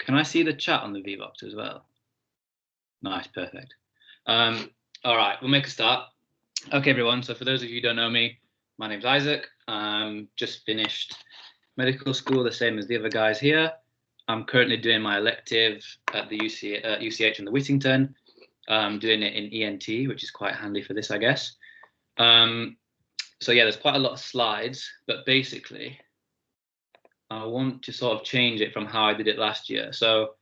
Can I see the chat on the VBox as well? Nice, perfect. All right, we'll make a start. Okay, everyone. So for those of you who don't know me, my name's Isaac. Just finished medical school, the same as the other guys here. I'm currently doing my elective at the UCH in the Whittington. I'm doing it in ENT, which is quite handy for this, I guess. So yeah, there's quite a lot of slides, but basically, I want to sort of change it from how I did it last year. So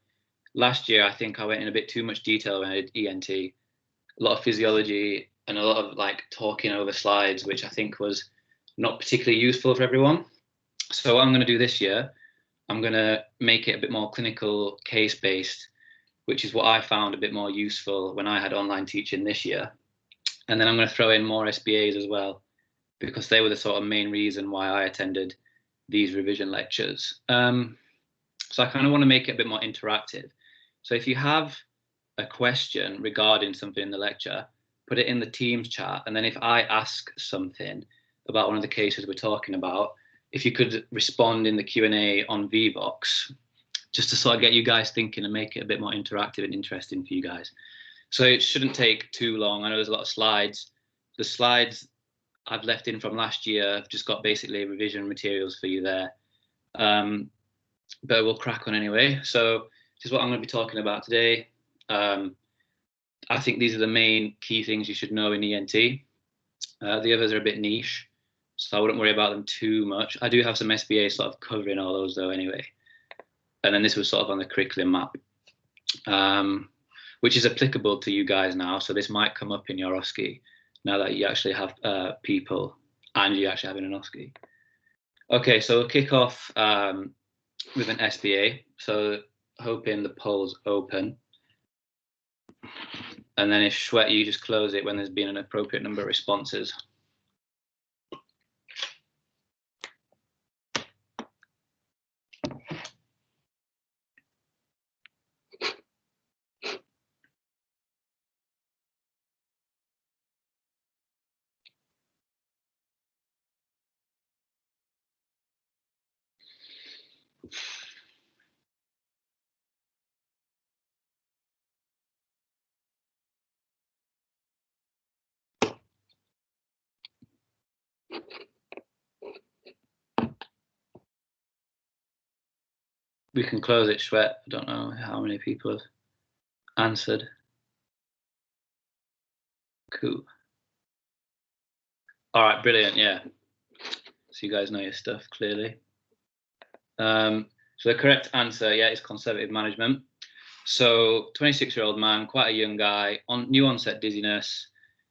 last year, I think I went in a bit too much detail when I did ENT, a lot of physiology and a lot of like talking over slides, which I think was not particularly useful for everyone. So what I'm going to do this year, I'm going to make it a bit more clinical, case-based, which is what I found a bit more useful when I had online teaching this year. And then I'm going to throw in more SBAs as well, because they were the sort of main reason why I attended these revision lectures. So I kind of want to make it a bit more interactive. So if you have a question regarding something in the lecture, put it in the Teams chat. And then if I ask something about one of the cases we're talking about, if you could respond in the Q&A on VBox, just to sort of get you guys thinking and make it a bit more interactive and interesting for you guys. So it shouldn't take too long. I know there's a lot of slides. The slides I've left in from last year, I've just got basically revision materials for you there. But we'll crack on anyway. So this is what I'm going to be talking about today. I think these are the main key things you should know in ENT. The others are a bit niche, so I wouldn't worry about them too much. I do have some SBA sort of covering all those though anyway. And then this was sort of on the curriculum map, which is applicable to you guys now. So this might come up in your OSCE now that you actually have people and you actually have an OSCE. Okay, so we'll kick off with an SBA. So hoping the poll's open. And then if Shwet, you just close it when there's been an appropriate number of responses. We can close it, Shwet. I don't know how many people have answered. Cool. All right, brilliant, yeah. So you guys know your stuff, clearly. So the correct answer, yeah, is conservative management. So 26-year-old man, quite a young guy, new onset dizziness.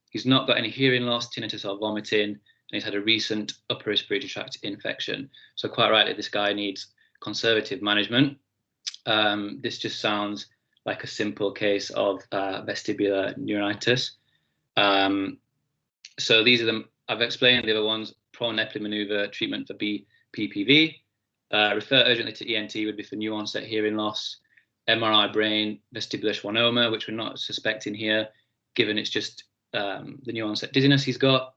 He's not got any hearing loss, tinnitus or vomiting, and he's had a recent upper respiratory tract infection. So quite rightly, this guy needs conservative management. This just sounds like a simple case of vestibular neuritis. So these are them. I've explained the other ones. Pro-Nepli maneuver treatment for PPV. Refer urgently to ENT would be for new onset hearing loss. MRI brain vestibular schwannoma, which we're not suspecting here, given it's just the new onset dizziness he's got.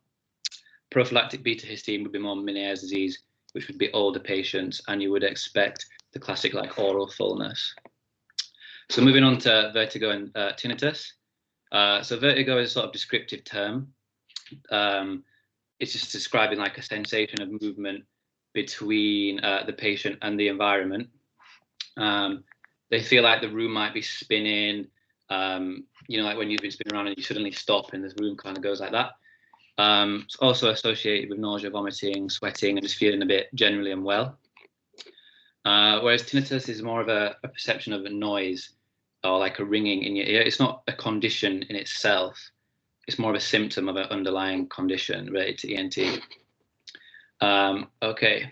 Prophylactic beta histine would be more Meniere's disease, which would be older patients, and you would expect the classic like oral fullness. So moving on to vertigo and tinnitus. So vertigo is a sort of descriptive term. It's just describing like a sensation of movement between the patient and the environment. They feel like the room might be spinning, you know, like when you've been spinning around and you suddenly stop and the room kind of goes like that. It's also associated with nausea, vomiting, sweating, and just feeling a bit generally unwell. Whereas tinnitus is more of a perception of a noise or like a ringing in your ear. It's not a condition in itself. It's more of a symptom of an underlying condition related to ENT. Okay,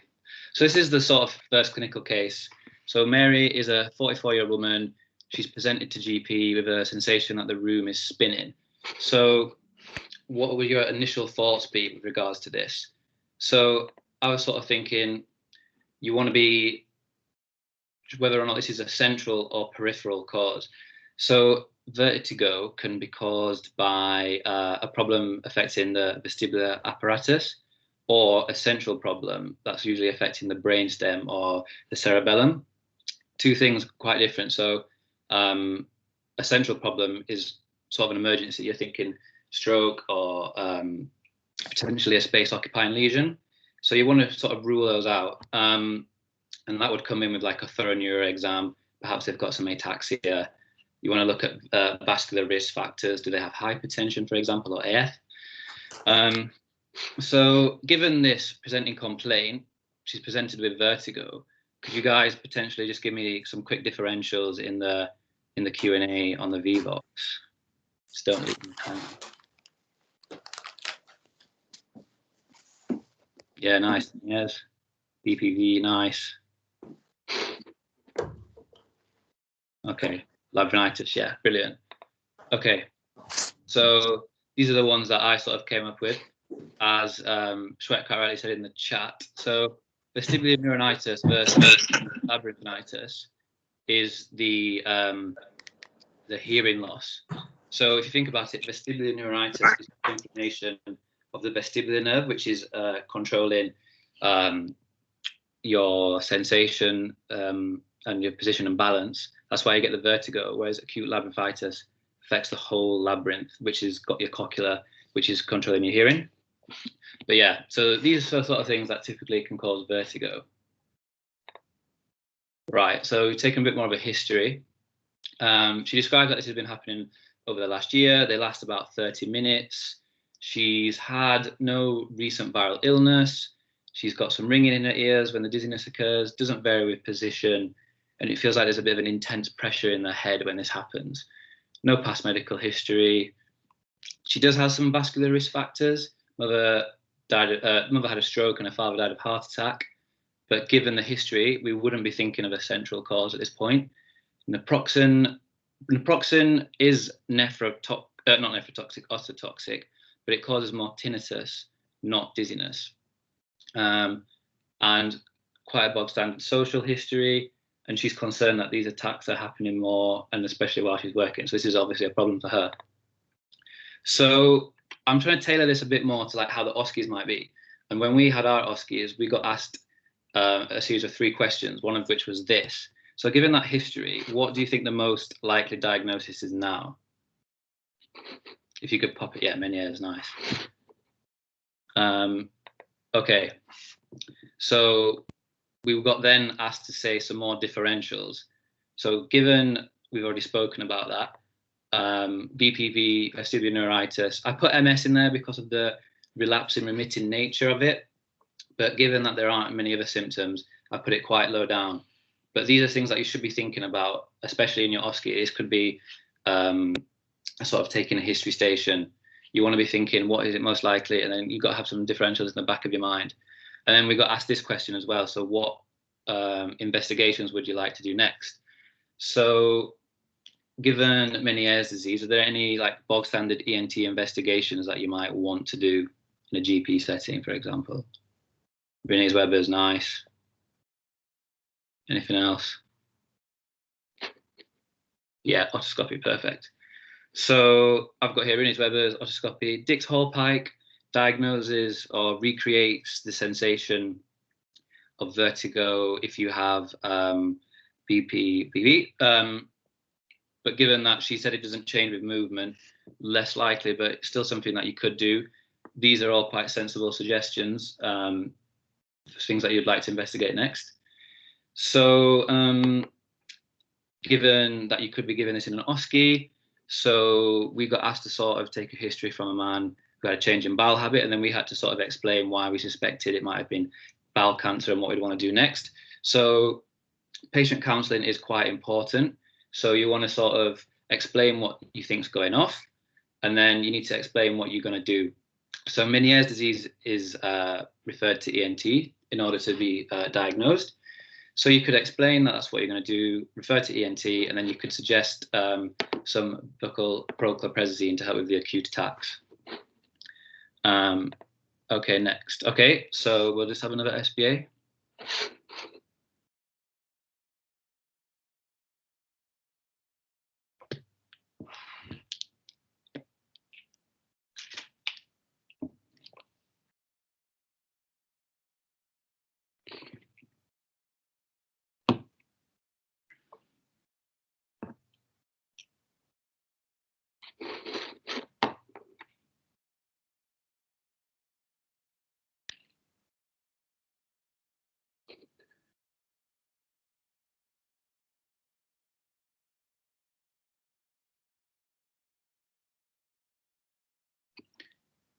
so this is the sort of first clinical case. So Mary is a 44-year-old woman. She's presented to GP with a sensation that the room is spinning. So what would your initial thoughts be with regards to this? So I was sort of thinking you want to be whether or not this is a central or peripheral cause. So vertigo can be caused by a problem affecting the vestibular apparatus, or a central problem that's usually affecting the brainstem or the cerebellum. two things quite different. So a central problem is sort of an emergency. You're thinking stroke or potentially a space-occupying lesion. So you want to sort of rule those out. And that would come in with like a thorough neuro exam. Perhaps they've got some ataxia. You want to look at vascular risk factors. Do they have hypertension, for example, or AF? So given this presenting complaint, she's presented with vertigo, could you guys potentially just give me some quick differentials in the Q&A on the VBox? Just don't leave them hanging. Yeah, nice. Yes. BPV, nice. Okay. Labyrinthitis, yeah, brilliant. Okay. So these are the ones that I sort of came up with, as Shweta quite rightly said in the chat. So vestibular neuronitis versus labyrinthitis is the hearing loss. So if you think about it, vestibular neuronitis is inflammation of the vestibular nerve, which is controlling your sensation and your position and balance. That's why you get the vertigo, whereas acute labyrinthitis affects the whole labyrinth, which has got your cochlea, which is controlling your hearing. But yeah, so these are sort of things that typically can cause vertigo. Right, so taking a bit more of a history. She describes that this has been happening over the last year. They last about 30 minutes. She's had no recent viral illness. She's got some ringing in her ears when the dizziness occurs, doesn't vary with position, and it feels like there's a bit of an intense pressure in the head when this happens. No past medical history. She does have some vascular risk factors. Mother had a stroke and her father died of heart attack. But given the history, we wouldn't be thinking of a central cause at this point. Naproxen is not nephrotoxic, ototoxic, but it causes more tinnitus, not dizziness. And quite a bog standard social history. And she's concerned that these attacks are happening more, and especially while she's working. So this is obviously a problem for her. So I'm trying to tailor this a bit more to like how the OSCEs might be. And when we had our OSCEs, we got asked a series of 3 questions, one of which was this. So given that history, what do you think the most likely diagnosis is now? If you could pop it, yeah, Meniere's nice. Okay, so we got then asked to say some more differentials. So given we've already spoken about that, VPV, vestibular neuritis, I put MS in there because of the relapsing remitting nature of it. But given that there aren't many other symptoms, I put it quite low down. But these are things that you should be thinking about, especially in your OSCE. This could be sort of taking a history station. You want to be thinking, what is it most likely? And then you've got to have some differentials in the back of your mind. And then we got asked this question as well. So what investigations would you like to do next? So given Meniere's disease, are there any like bog standard ENT investigations that you might want to do in a GP setting, for example? Reniers-Weber's nice. Anything else? Yeah, otoscopy, perfect. So I've got here Reniers-Weber's otoscopy. Dix-Hallpike diagnoses or recreates the sensation of vertigo if you have BPV. But given that she said it doesn't change with movement, less likely, but still something that you could do. These are all quite sensible suggestions for things that you'd like to investigate next. So given that you could be given this in an OSCE, so we got asked to sort of take a history from a man who had a change in bowel habit, and then we had to sort of explain why we suspected it might have been bowel cancer and what we'd want to do next. So patient counselling is quite important. So you want to sort of explain what you think's going off, and then you need to explain what you're going to do. So Meniere's disease is referred to ENT in order to be diagnosed. So you could explain that that's what you're going to do, refer to ENT, and then you could suggest some buccal prochlorperazine to help with the acute attacks. Okay, next. Okay, so we'll just have another SBA.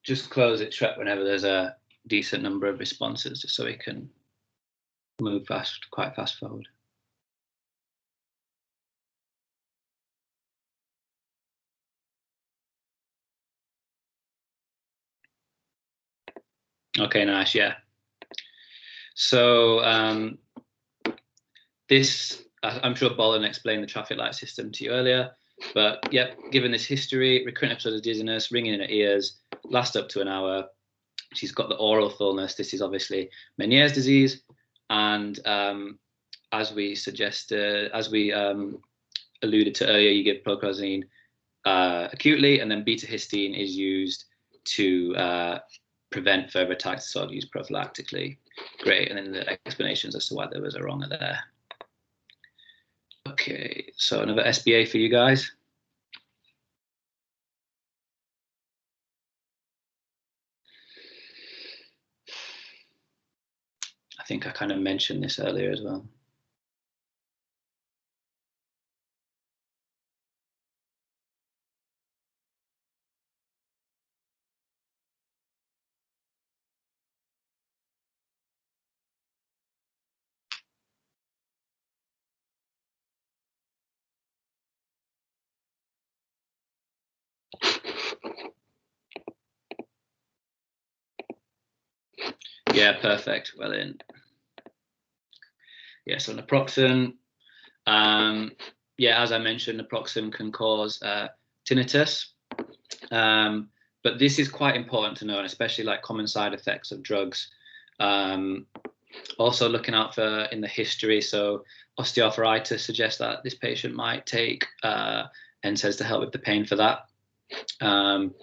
just close it shut whenever there's a decent number of responses, just so we can move quite fast forward. Okay, nice, yeah. So this, I'm sure Bolin explained the traffic light system to you earlier, but yep, given this history, recurrent episodes of dizziness, ringing in her ears, last up to an hour. She's got the oral fullness. This is obviously Meniere's disease, and as we suggested, as we alluded to earlier, you give prochlorperazine acutely, and then beta histine is used to prevent further otitis disorder used prophylactically. Great, and then the explanations as to why there was a wrong there. Okay, so another SBA for you guys. I think I kind of mentioned this earlier as well. Yeah, perfect. Well in. Yeah, so naproxen. Yeah, as I mentioned, naproxen can cause tinnitus. But this is quite important to know, and especially like common side effects of drugs. Also looking out for in the history. So osteoarthritis suggests that this patient might take NSAIDs to help with the pain for that. And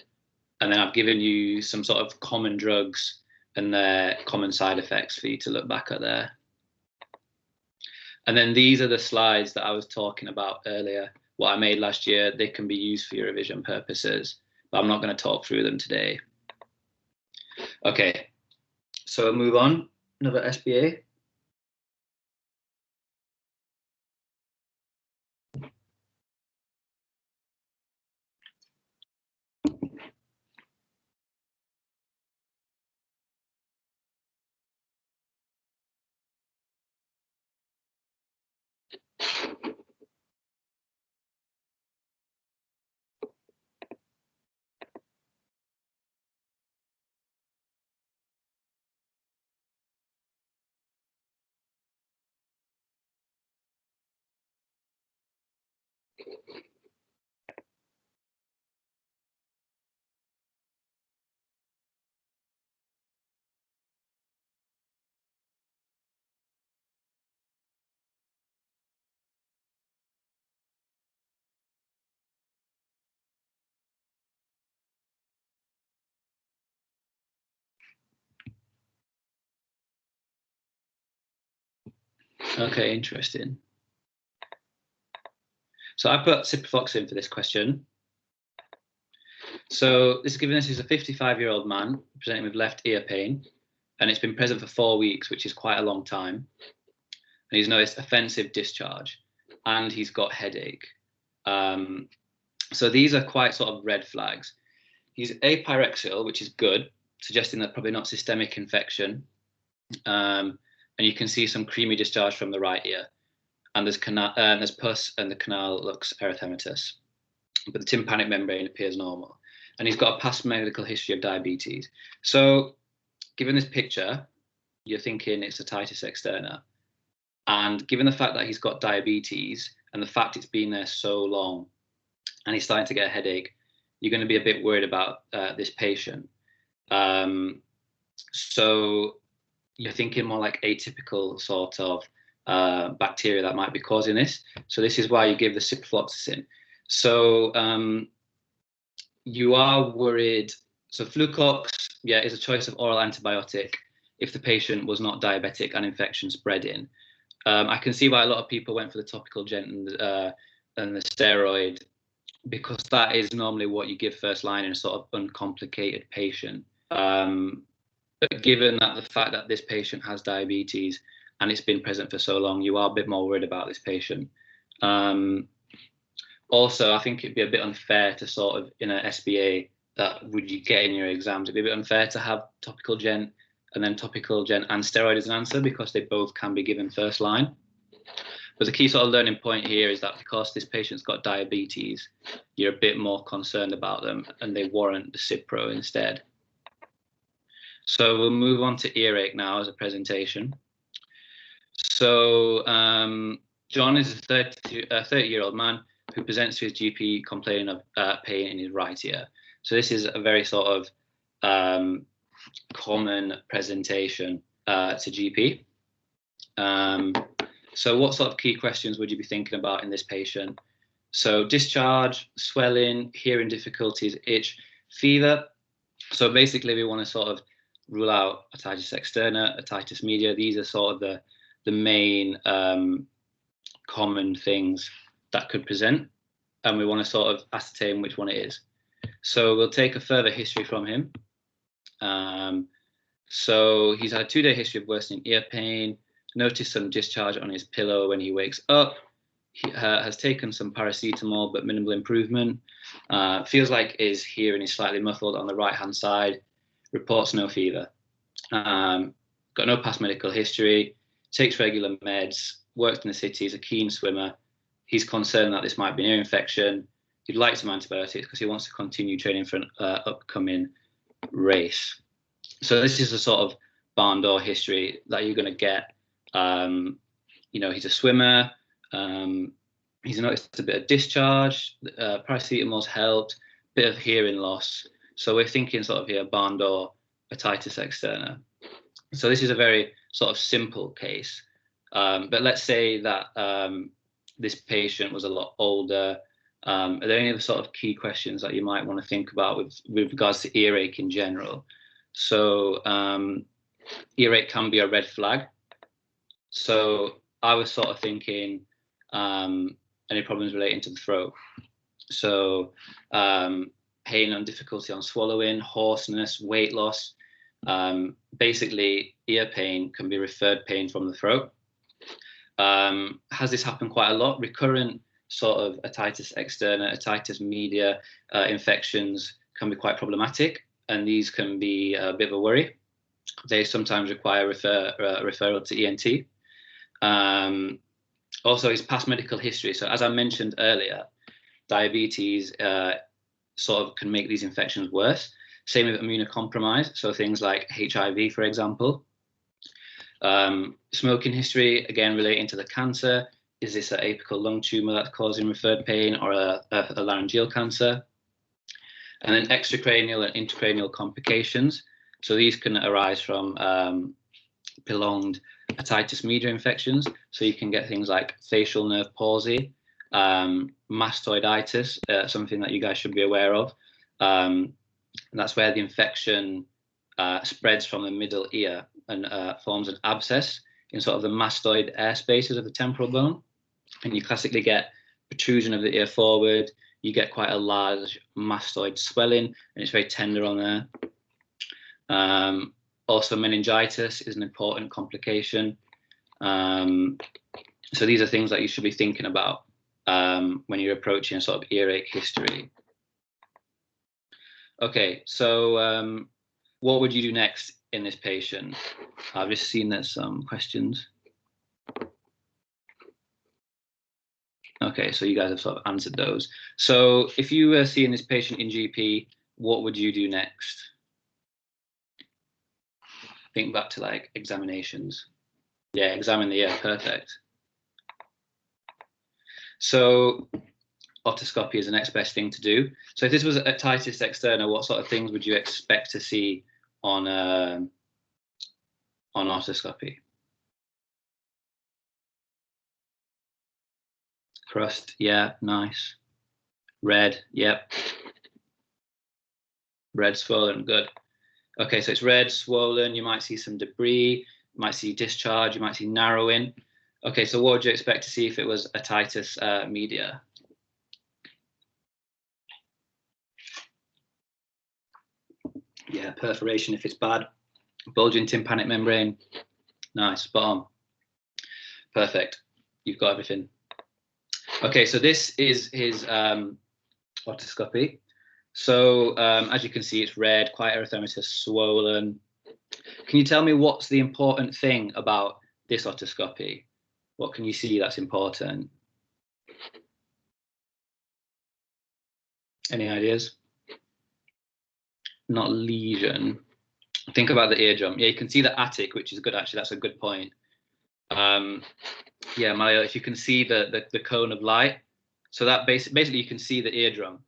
then I've given you some sort of common drugs and their common side effects for you to look back at there. And then these are the slides that I was talking about earlier, what I made last year. They can be used for your revision purposes, but I'm not going to talk through them today. Okay, so we'll move on. Another SBA. Okay, interesting. So I put ciprofloxacin for this question. So this is a 55-year-old man presenting with left ear pain, and it's been present for 4 weeks, which is quite a long time. And he's noticed offensive discharge, and he's got headache. So these are quite sort of red flags. He's apyrexial, which is good, suggesting that probably not systemic infection. And you can see some creamy discharge from the right ear. And there's pus, and the canal looks erythematous. But the tympanic membrane appears normal. And he's got a past medical history of diabetes. So given this picture, you're thinking it's otitis externa. And given the fact that he's got diabetes and the fact it's been there so long and he's starting to get a headache, you're going to be a bit worried about this patient. So you're thinking more like atypical sort of bacteria that might be causing this. So this is why you give the ciprofloxacin. So you are worried. So Flucox, yeah, is a choice of oral antibiotic if the patient was not diabetic and infection spreading. I can see why a lot of people went for the topical gent and the steroid, because that is normally what you give first line in a sort of uncomplicated patient. But given that the fact that this patient has diabetes and it's been present for so long, you are a bit more worried about this patient. Also, I think it'd be a bit unfair to sort of, in an SBA, that would you get in your exams. It'd be a bit unfair to have topical gen and then topical gen and steroid as an answer, because they both can be given first line. But the key sort of learning point here is that because this patient's got diabetes, you're a bit more concerned about them and they warrant the Cipro instead. So we'll move on to earache now as a presentation. So John is a 30-year-old man who presents to his GP complaining of pain in his right ear. So this is a very sort of common presentation to GP. So what sort of key questions would you be thinking about in this patient? So discharge, swelling, hearing difficulties, itch, fever. So basically we want to sort of rule out otitis externa, otitis media. These are sort of the main common things that could present, and we want to sort of ascertain which one it is. So we'll take a further history from him. So he's had a 2-day history of worsening ear pain, noticed some discharge on his pillow when he wakes up. He has taken some paracetamol, but minimal improvement. Feels like his hearing is slightly muffled on the right-hand side. Reports no fever. Got no past medical history. Takes regular meds. Worked in the city. Is a keen swimmer. He's concerned that this might be an ear infection. He'd like some antibiotics because he wants to continue training for an upcoming race. So this is a sort of barn door history that you're going to get. You know, he's a swimmer. He's noticed a bit of discharge. Paracetamol's helped. Bit of hearing loss. So we're thinking sort of here barn door otitis externa. So this is a very sort of simple case. But let's say that this patient was a lot older. Are there any other sort of key questions that you might want to think about with regards to earache in general? So earache can be a red flag. So I was sort of thinking any problems relating to the throat. So pain and difficulty on swallowing, hoarseness, weight loss. Basically, ear pain can be referred pain from the throat. Has this happened quite a lot? Recurrent sort of otitis externa, otitis media infections can be quite problematic, and these can be a bit of a worry. They sometimes require referral to ENT. Also, his past medical history. So as I mentioned earlier, diabetes sort of can make these infections worse. Same with immunocompromise. So things like HIV, for example. Smoking history, again, relating to the cancer. Is this an apical lung tumor that's causing referred pain, or a laryngeal cancer? And then extracranial and intracranial complications. So these can arise from prolonged otitis media infections. So you can get things like facial nerve palsy, mastoiditis, something that you guys should be aware of. And that's where the infection spreads from the middle ear and forms an abscess in sort of the mastoid air spaces of the temporal bone. And you classically get protrusion of the ear forward. You get quite a large mastoid swelling, and it's very tender on there. Also, meningitis is an important complication. So these are things that you should be thinking about when you're approaching a sort of earache history. Okay, so what would you do next in this patient? I've just seen there's some questions. Okay, so you guys have sort of answered those. So if you were seeing this patient in GP, what would you do next? Think back to like examinations. Yeah, examine the ear, perfect. So otoscopy is the next best thing to do. So if this was otitis externa, what sort of things would you expect to see on otoscopy? Crust, yeah, nice. Red, yep. Red, swollen, good. Okay, so it's red, swollen. You might see some debris. You might see discharge. You might see narrowing. Okay, so what would you expect to see if it was otitis media? Yeah, perforation if it's bad. Bulging tympanic membrane. Nice, spot on. Perfect. You've got everything. Okay, so this is his otoscopy. So as you can see, it's red, quite erythematous, swollen. Can you tell me what's the important thing about this otoscopy? What can you see that's important? Any ideas? Not lesion. Think about the eardrum. Yeah, you can see the attic, which is good, actually. That's a good point. Yeah, Mario, if you can see the cone of light, so that basically you can see the eardrum.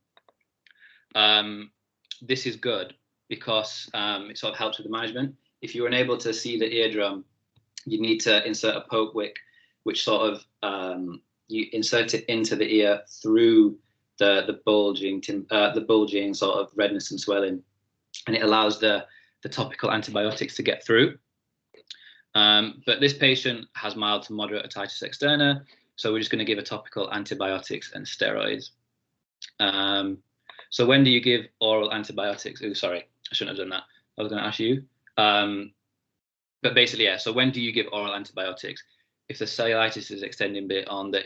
This is good because it sort of helps with the management. If you're unable to see the eardrum, you need to insert a poke wick, which sort of you insert it into the ear through the bulging sort of redness and swelling, and it allows the topical antibiotics to get through. But this patient has mild to moderate otitis externa, so we're just going to give a topical antibiotics and steroids. So when do you give oral antibiotics? Oh, sorry, I shouldn't have done that. I was going to ask you. But basically, yeah. So when do you give oral antibiotics? If the cellulitis is extending beyond the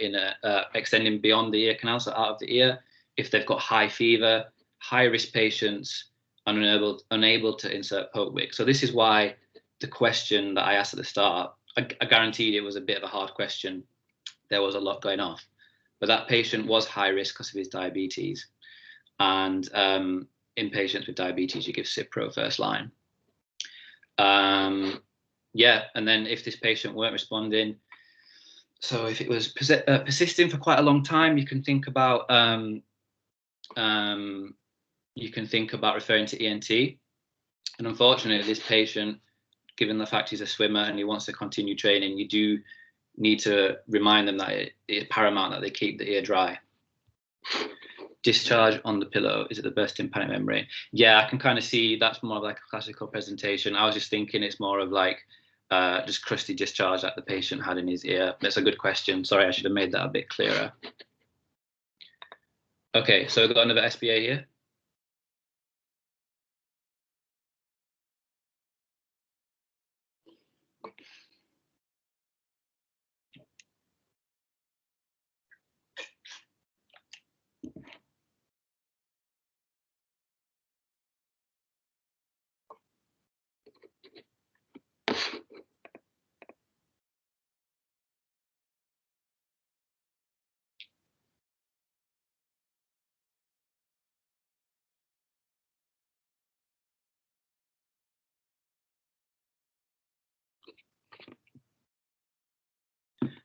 ear canal, so out of the ear. If they've got high fever, high risk patients, and unable to insert poke wick. So this is why the question that I asked at the start, I guaranteed it was a bit of a hard question. There was a lot going off, but that patient was high risk because of his diabetes. And in patients with diabetes, you give Cipro first line. Yeah, and then if this patient weren't responding, so if it was persisting for quite a long time, you can think about referring to ENT. And unfortunately, this patient, given the fact he's a swimmer and he wants to continue training, you do need to remind them that it is paramount that they keep the ear dry. Discharge on the pillow, is it the burst tympanic membrane? Yeah, I can kind of see that's more of like a classical presentation. I was just thinking it's more of like just crusty discharge that the patient had in his ear. That's a good question. Sorry, I should have made that a bit clearer. Okay, so we've got another SPA here.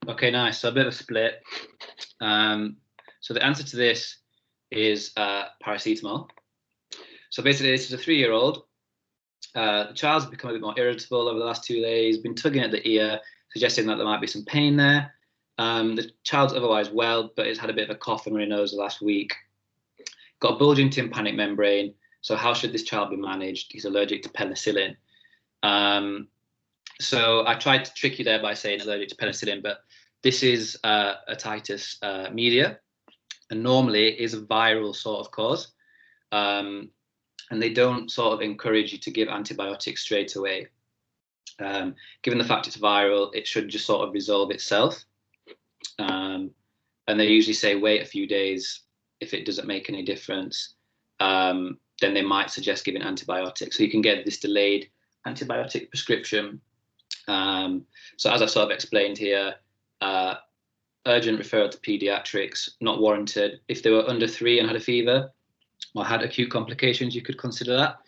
Okay, nice. So a bit of a split. So the answer to this is paracetamol. So basically, this is a 3-year-old. The child's become a bit more irritable over the last 2 days, been tugging at the ear, suggesting that there might be some pain there. The child's otherwise well, but has had a bit of a cough and runny nose the last week. Got a bulging tympanic membrane. So how should this child be managed? He's allergic to penicillin. So I tried to trick you there by saying allergic to penicillin, but this is Otitis Media, and normally it is a viral sort of cause. And they don't sort of encourage you to give antibiotics straight away. Given the fact it's viral, it should just sort of resolve itself. And they usually say wait a few days. If it doesn't make any difference, then they might suggest giving antibiotics. So you can get this delayed antibiotic prescription. So as I sort of explained here, urgent referral to pediatrics, not warranted. If they were under 3 and had a fever or had acute complications, you could consider that.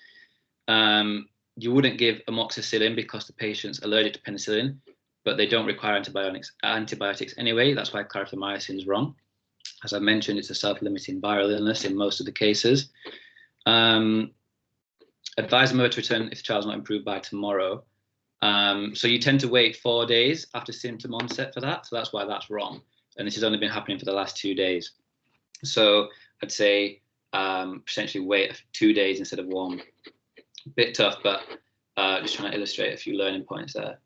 You wouldn't give amoxicillin because the patient's allergic to penicillin, but they don't require antibiotics anyway. That's why clarithromycin is wrong. As I mentioned, it's a self-limiting viral illness in most of the cases. Advise mother to return if the child's not improved by tomorrow. So you tend to wait 4 days after symptom onset for that. So that's why that's wrong. And this has only been happening for the last 2 days. So I'd say potentially wait 2 days instead of 1. A bit tough, but just trying to illustrate a few learning points there.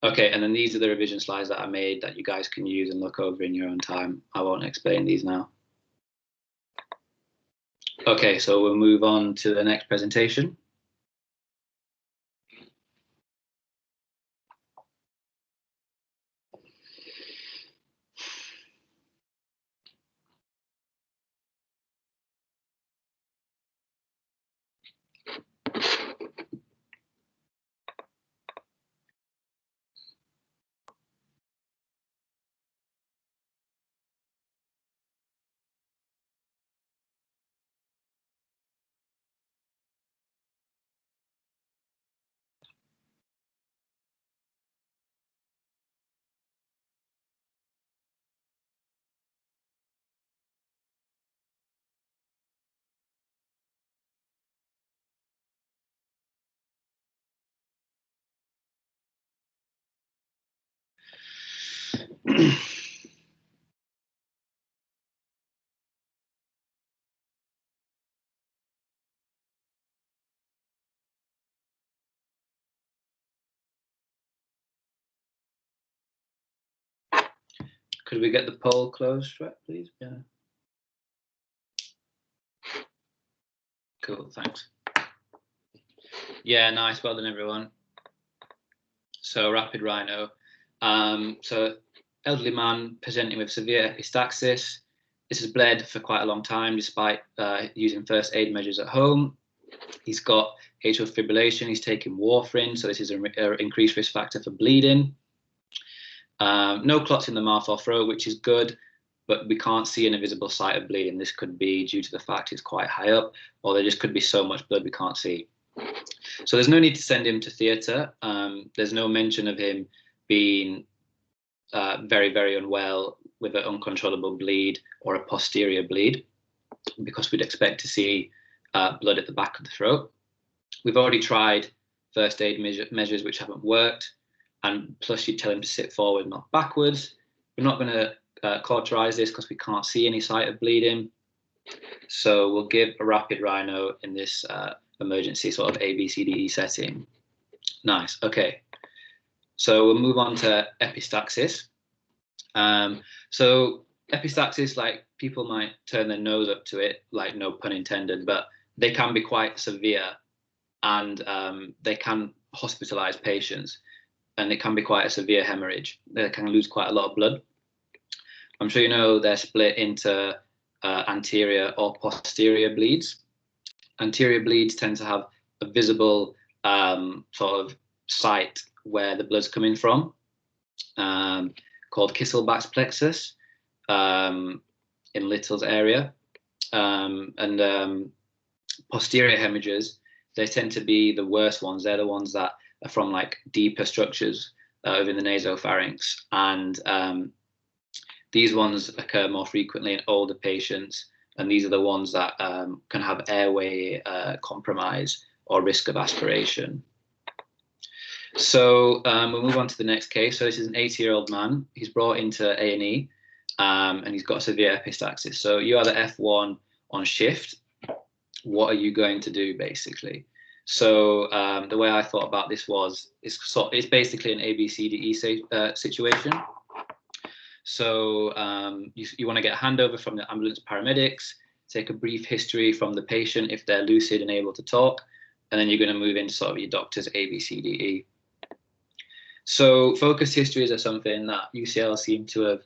Okay, and then these are the revision slides that I made that you guys can use and look over in your own time. I won't explain these now. Okay, so we'll move on to the next presentation. Could we get the poll closed, please? Yeah. Cool, thanks. Yeah, nice. Well done, everyone. So rapid rhino. So elderly man presenting with severe epistaxis. This has bled for quite a long time despite using first aid measures at home. He's got atrial fibrillation. He's taking warfarin, so this is an increased risk factor for bleeding. No clots in the mouth or throat, which is good, but we can't see an invisible site of bleeding. This could be due to the fact it's quite high up, or there just could be so much blood we can't see. So there's no need to send him to theatre. There's no mention of him being very, very unwell with an uncontrollable bleed or a posterior bleed, because we'd expect to see blood at the back of the throat. We've already tried first aid measures which haven't worked, and plus you tell him to sit forward, not backwards. We're not going to cauterize this because we can't see any site of bleeding. So we'll give a rapid rhino in this emergency sort of ABCDE setting. Nice. Okay. So we'll move on to epistaxis. So epistaxis, like, people might turn their nose up to it, like, no pun intended, but they can be quite severe, and they can hospitalize patients, and it can be quite a severe hemorrhage. They can lose quite a lot of blood. I'm sure you know they're split into anterior or posterior bleeds. Anterior bleeds tend to have a visible sort of site where the blood's coming from, called Kisselbach's plexus in Little's area. And posterior hemorrhages, they tend to be the worst ones. They're the ones that are from like deeper structures within the nasopharynx. And these ones occur more frequently in older patients. And these are the ones that can have airway compromise or risk of aspiration. So we'll move on to the next case. So this is an 80-year-old man. He's brought into A&E and he's got severe epistaxis. So you are the F1 on shift. What are you going to do, basically? So the way I thought about this was, it's basically an ABCDE situation. So you want to get a handover from the ambulance paramedics, take a brief history from the patient if they're lucid and able to talk, and then you're going to move into sort of your doctor's ABCDE. So focused histories are something that UCL seem to have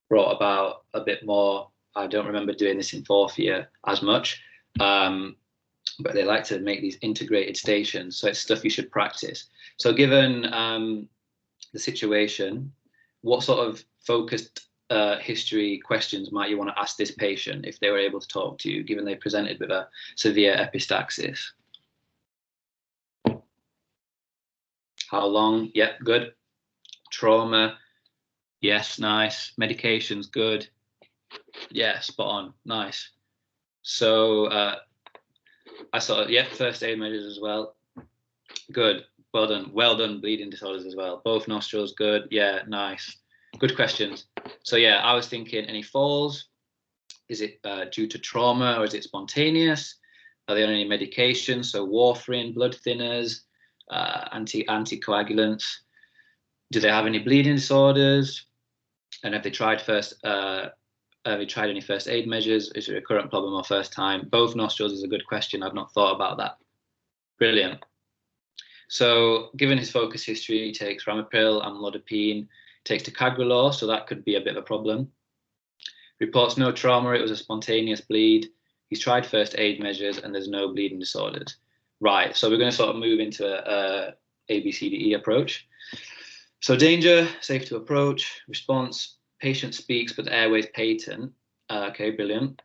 brought about a bit more. I don't remember doing this in fourth year as much, but they like to make these integrated stations. So it's stuff you should practice. So given the situation, what sort of focused history questions might you want to ask this patient if they were able to talk to you, given they presented with a severe epistaxis? How long? Yep, good. Trauma? Yes, nice. Medications? Good. Yeah, spot on. Nice. So I sort of, yeah, first aid measures as well. Good. Well done. Well done. Bleeding disorders as well. Both nostrils? Good. Yeah, nice. Good questions. So yeah, I was thinking, any falls? Is it due to trauma, or is it spontaneous? Are they on any medication? So warfarin, blood thinners, anticoagulants. Do they have any bleeding disorders? And have they tried any first aid measures? Is it a recurrent problem or first time? Both nostrils is a good question. I've not thought about that. Brilliant. So given his focus history, he takes Ramipil, amlodipine, takes ticagrelor, so that could be a bit of a problem. Reports no trauma, it was a spontaneous bleed. He's tried first aid measures and there's no bleeding disorders. Right, so we're going to sort of move into a ABCDE approach. So danger, safe to approach. Response, patient speaks but the airway's patent. Okay, brilliant.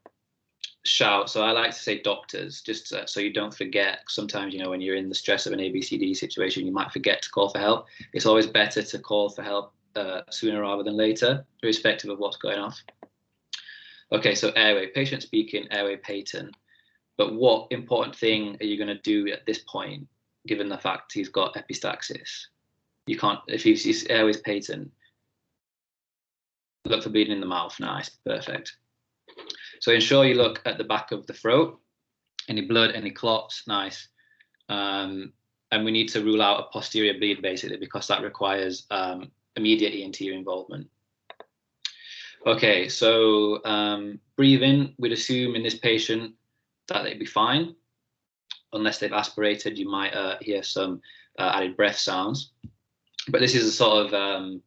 Shout, so I like to say doctors, just so you don't forget. Sometimes, you know, when you're in the stress of an ABCD situation, you might forget to call for help. It's always better to call for help sooner rather than later, irrespective of what's going off. Okay, so airway, patient speaking, airway patent. But what important thing are you going to do at this point, given the fact he's got epistaxis? You can't, if his airway's patent, Look for bleeding in the mouth. Nice, perfect. So ensure you look at the back of the throat. Any blood, any clots, nice. And we need to rule out a posterior bleed, basically, because that requires immediate ENT involvement. Okay, so breathe in. We'd assume in this patient that they'd be fine. Unless they've aspirated, you might hear some added breath sounds. But this is a sort of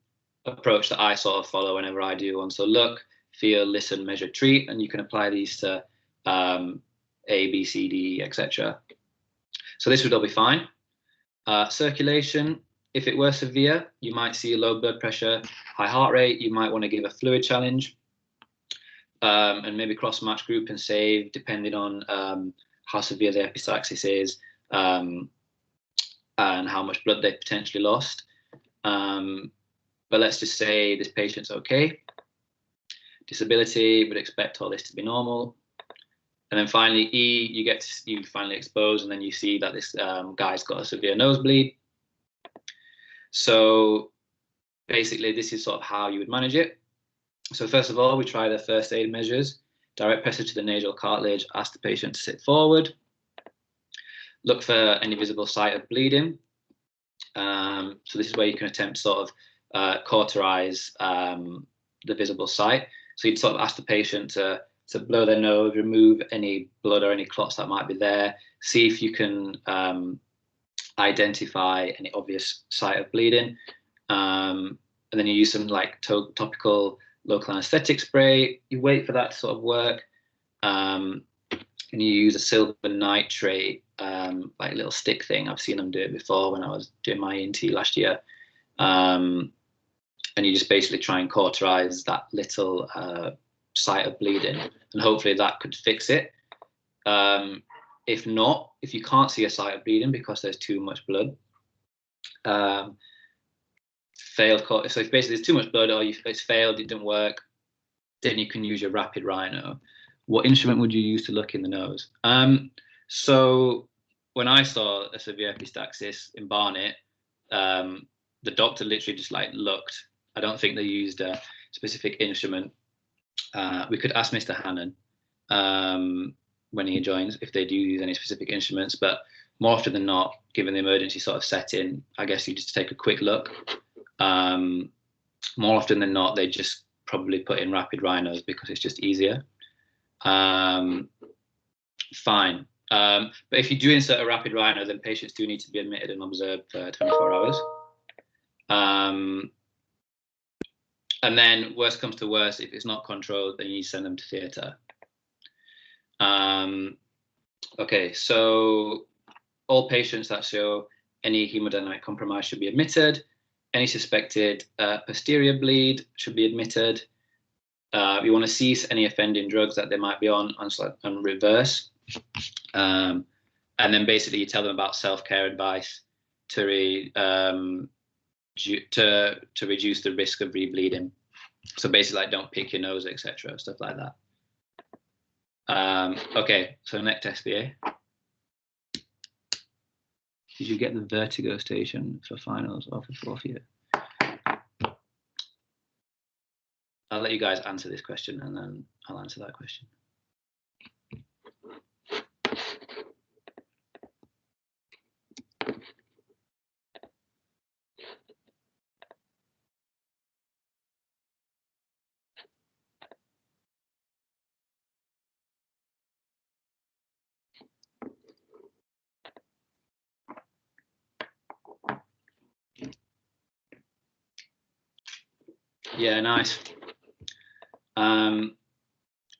approach that I sort of follow whenever I do one. So look, feel, listen, measure, treat, and you can apply these to A, B, C, D, etc. So this would all be fine. Circulation, if it were severe, you might see low blood pressure, high heart rate. You might want to give a fluid challenge and maybe cross-match group and save, depending on how severe the epistaxis is and how much blood they potentially lost. But let's just say this patient's okay. Disability, would expect all this to be normal. And then finally, E, you finally expose, and then you see that this guy's got a severe nosebleed. So basically, this is sort of how you would manage it. So first of all, we try the first aid measures. Direct pressure to the nasal cartilage, ask the patient to sit forward. Look for any visible site of bleeding. So this is where you can attempt to sort of cauterize the visible site. So you'd sort of ask the patient to blow their nose, remove any blood or any clots that might be there, see if you can identify any obvious site of bleeding. And then you use some like topical local anesthetic spray. You wait for that to sort of work. And you use a silver nitrate, like little stick thing. I've seen them do it before when I was doing my ENT last year. And you just basically try and cauterize that little site of bleeding, and hopefully that could fix it. If not, if you can't see a site of bleeding because there's too much blood, so if basically there's too much blood or it's failed, it didn't work, then you can use your rapid rhino. What instrument would you use to look in the nose? So when I saw a severe epistaxis in Barnet, the doctor literally just like looked. I don't think they used a specific instrument. We could ask Mr. Hannon when he joins if they do use any specific instruments, but more often than not, given the emergency sort of setting, I guess you just take a quick look. More often than not, they just probably put in rapid rhinos because it's just easier. Fine. But if you do insert a rapid rhino, then patients do need to be admitted and observed for 24 hours. And then worst comes to worst, if it's not controlled, then you send them to theatre. Okay, so all patients that show any hemodynamic compromise should be admitted. Any suspected posterior bleed should be admitted. You want to cease any offending drugs that they might be on reverse. And then basically you tell them about self-care advice to reduce the risk of rebleeding. So basically like don't pick your nose, etc., stuff like that. Okay, so next SBA. Did you get the vertigo station for finals or for fourth year? I'll let you guys answer this question and then I'll answer that question. Yeah, nice.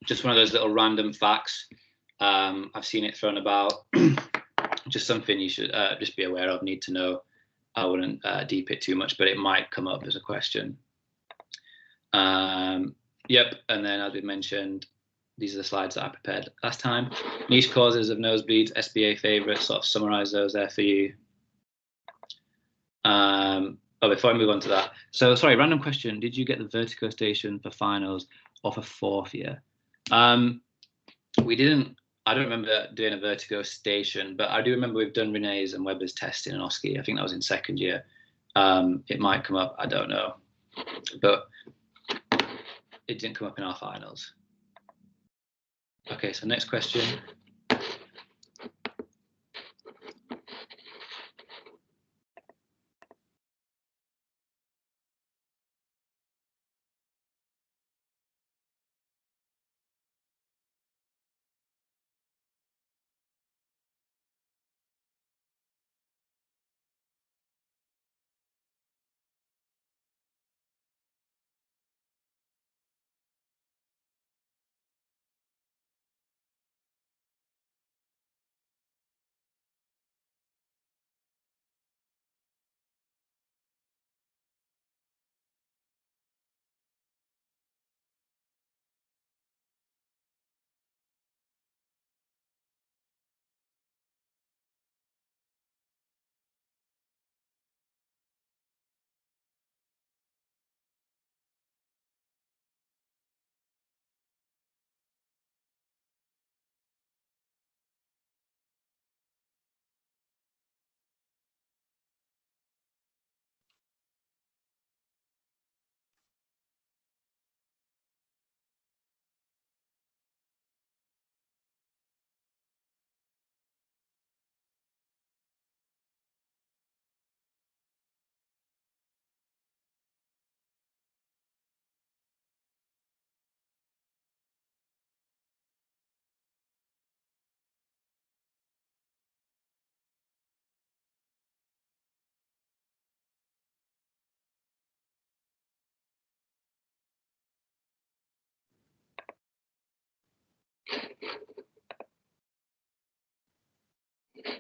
Just one of those little random facts. I've seen it thrown about. Just something you should just be aware of, need to know. I wouldn't deep it too much, but it might come up as a question. Yep, and then as we mentioned, these are the slides that I prepared last time. Niche causes of nosebleeds, SBA favourites, sort of summarise those there for you. Before I move on to that, so sorry, random question. Did you get the vertigo station for finals or for fourth year? We didn't. I don't remember doing a vertigo station, but I do remember we've done Renee's and Weber's testing in OSCE. I think that was in second year. It might come up, I don't know. But it didn't come up in our finals. Okay, so next question.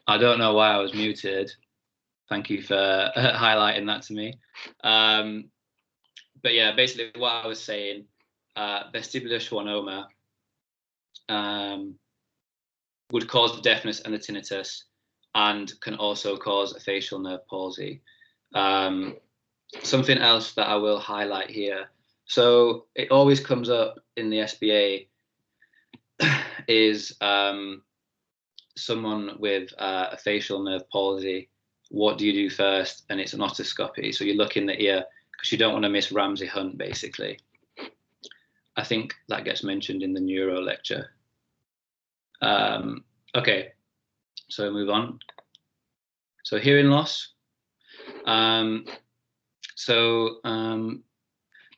I don't know why I was muted. Thank you for highlighting that to me. But yeah, basically what I was saying, vestibular schwannoma would cause the deafness and the tinnitus, and can also cause a facial nerve palsy. Something else that I will highlight here. So it always comes up in the SBA is someone with a facial nerve palsy. What do you do first? And it's an otoscopy. So you look in the ear because you don't want to miss Ramsay Hunt, basically. I think that gets mentioned in the neuro lecture. Okay, so move on. So hearing loss.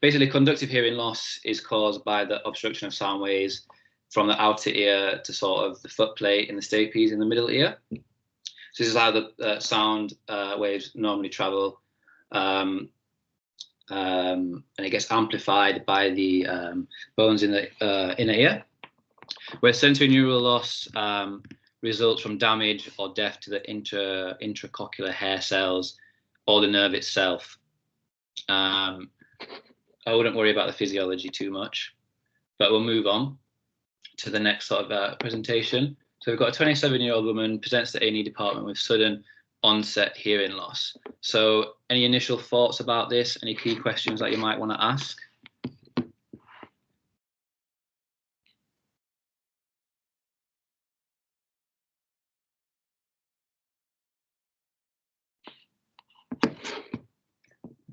Basically, conductive hearing loss is caused by the obstruction of sound waves from the outer ear to sort of the foot plate in the stapes in the middle ear. So this is how the sound waves normally travel, and it gets amplified by the bones in the inner ear. Where sensory neural loss results from damage or death to the intracochlear hair cells or the nerve itself. I wouldn't worry about the physiology too much, but we'll move on to the next sort of presentation. So we've got a 27-year-old woman presents to A&E department with sudden onset hearing loss. So any initial thoughts about this? Any key questions that you might want to ask?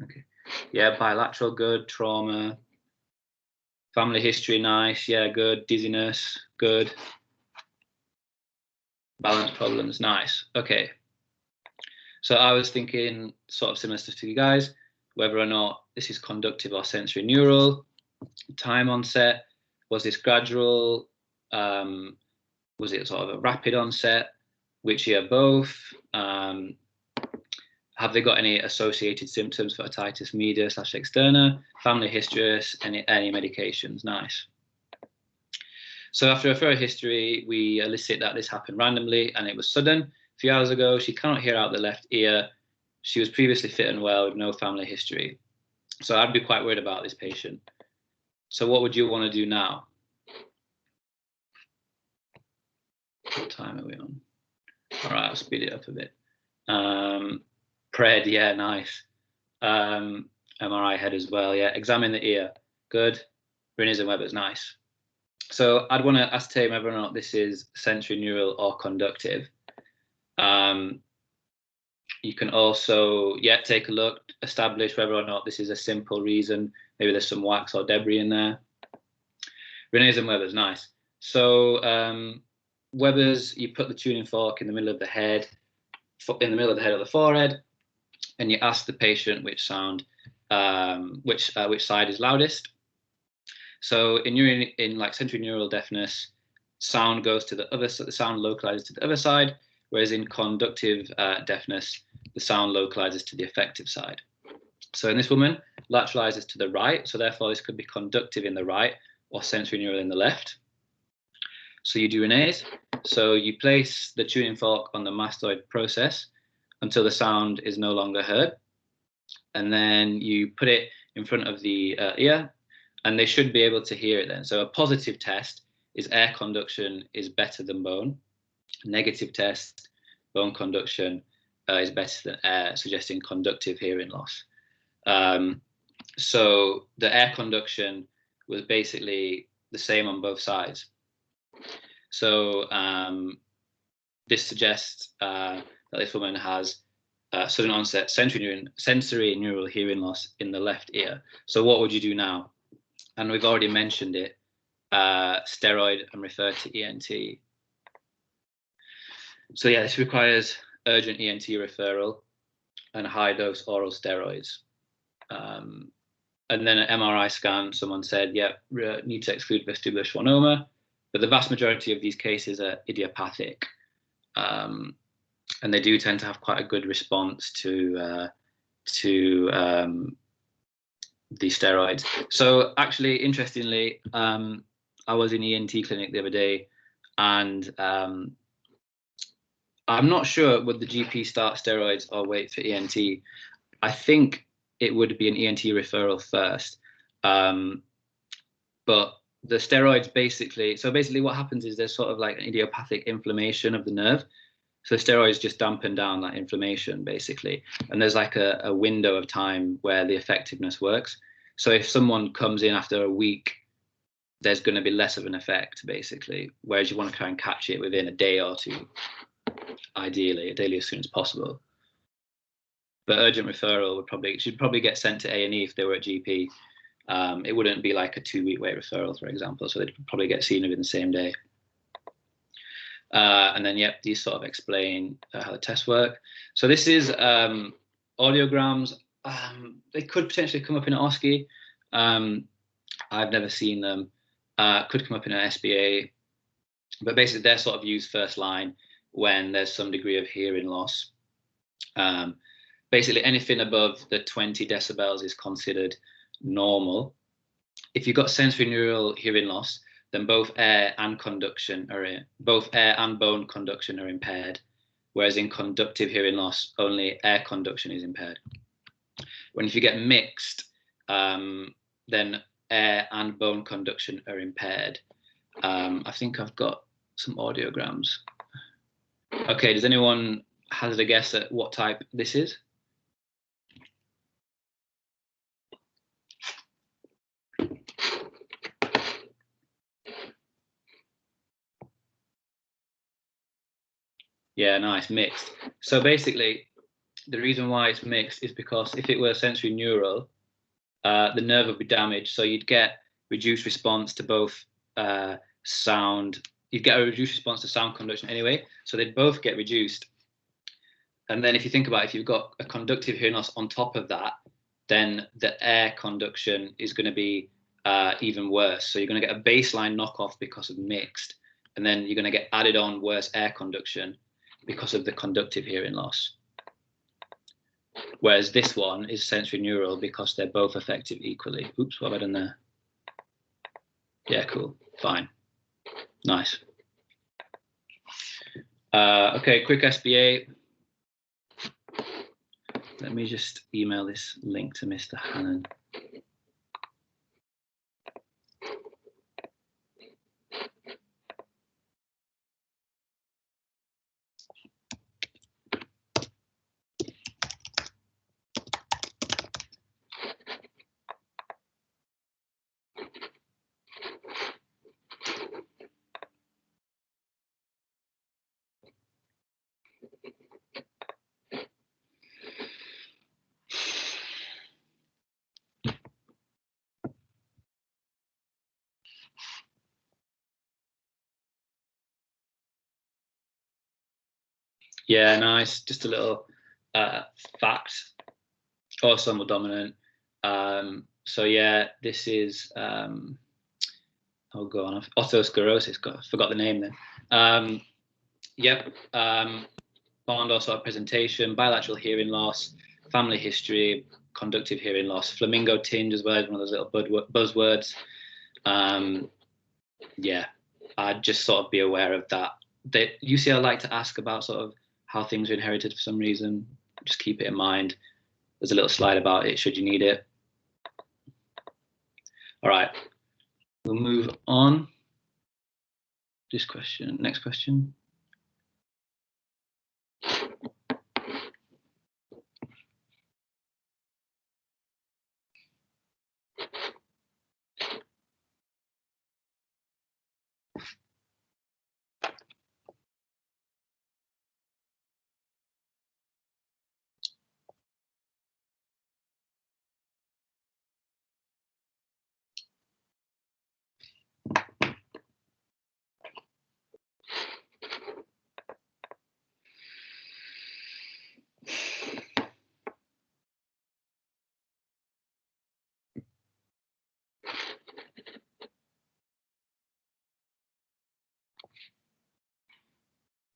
Okay. Yeah, bilateral, good. Trauma. Family history, nice. Yeah, good. Dizziness, good. Balance problems, nice. Okay. So I was thinking sort of similar stuff to you guys, whether or not this is conductive or sensory neural. Time onset, was this gradual? Was it sort of a rapid onset? Which year both? Have they got any associated symptoms for Otitis Media / Externa? Family history, any medications? Nice. So after a thorough history, we elicit that this happened randomly and it was sudden. A few hours ago, she cannot hear out the left ear. She was previously fit and well with no family history. So I'd be quite worried about this patient. So what would you want to do now? What time are we on? All right, I'll speed it up a bit. Pred, yeah, nice. MRI head as well, yeah. Examine the ear, good. Brinners and Weber's, nice. So I'd want to ascertain whether or not this is sensory neural or conductive. You can also, take a look, establish whether or not this is a simple reason Maybe there's some wax or debris in there. Renes and Weber's, nice. So Weber's, you put the tuning fork in the middle of the head, of the forehead, and you ask the patient which sound, which side is loudest. So in like sensory neural deafness, sound goes to the other, so the sound localizes to the other side, whereas in conductive deafness, the sound localizes to the effective side. So in this woman, lateralizes to the right, so therefore this could be conductive in the right or sensory neural in the left. So you do Renes. So you place the tuning fork on the mastoid process until the sound is no longer heard. And then you put it in front of the ear, and they should be able to hear it then. So a positive test is air conduction is better than bone. Negative test, bone conduction is better than air, suggesting conductive hearing loss. So the air conduction was basically the same on both sides. So this suggests that this woman has sudden onset sensory neural hearing loss in the left ear. So what would you do now? And we've already mentioned it, steroid and refer to ENT. So yeah, this requires urgent ENT referral and high dose oral steroids. And then an MRI scan, someone said, yeah, need to exclude vestibular schwannoma, but the vast majority of these cases are idiopathic. And they do tend to have quite a good response to the steroids. So actually, interestingly, I was in ENT clinic the other day, and I'm not sure would the GP start steroids or wait for ENT. I think it would be an ENT referral first. But the steroids basically what happens is there's sort of like an idiopathic inflammation of the nerve. So steroids just dampen down that inflammation basically. And there's like a window of time where the effectiveness works. So if someone comes in after a week, there's going to be less of an effect basically, whereas you want to try and catch it within a day or two, ideally as soon as possible. But urgent referral should probably get sent to A&E if they were at GP. It wouldn't be like a 2-week wait referral, for example. So they'd probably get seen within the same day. And then, yep, these sort of explain how the tests work. So this is audiograms. They could potentially come up in an OSCE. I've never seen them. Could come up in an SBA. But basically, they're sort of used first line when there's some degree of hearing loss. Basically, anything above the 20 decibels is considered normal. If you've got sensory neural hearing loss, then both air and bone conduction are impaired, whereas in conductive hearing loss, only air conduction is impaired. If you get mixed, then air and bone conduction are impaired. I think I've got some audiograms. Okay, does anyone hazard a guess at what type this is? Yeah, nice, mixed. So basically, the reason why it's mixed is because if it were sensory neural, the nerve would be damaged. So you'd get reduced response to both sound. You'd get a reduced response to sound conduction anyway. So they'd both get reduced. And then if you think about it, if you've got a conductive hearing loss on top of that, then the air conduction is going to be even worse. So you're going to get a baseline knockoff because of mixed. And then you're going to get added on worse air conduction because of the conductive hearing loss. Whereas this one is sensory neural because they're both effective equally. Oops, what have I done there? Yeah, cool, fine, nice. Okay, quick SBA. Let me just email this link to Mr. Hannon. Yeah, nice. Just a little fact. Autosomal dominant. So yeah, this is oh, go on. Otosclerosis. God, I forgot the name then. Yep. Bond also presentation, bilateral hearing loss, family history, conductive hearing loss, flamingo tinge as well as one of those little buzzwords. Yeah, I'd just sort of be aware of that. UCL like to ask about sort of how things are inherited for some reason. Just keep it in mind. There's a little slide about it should you need it. All right, we'll move on. This question, next question.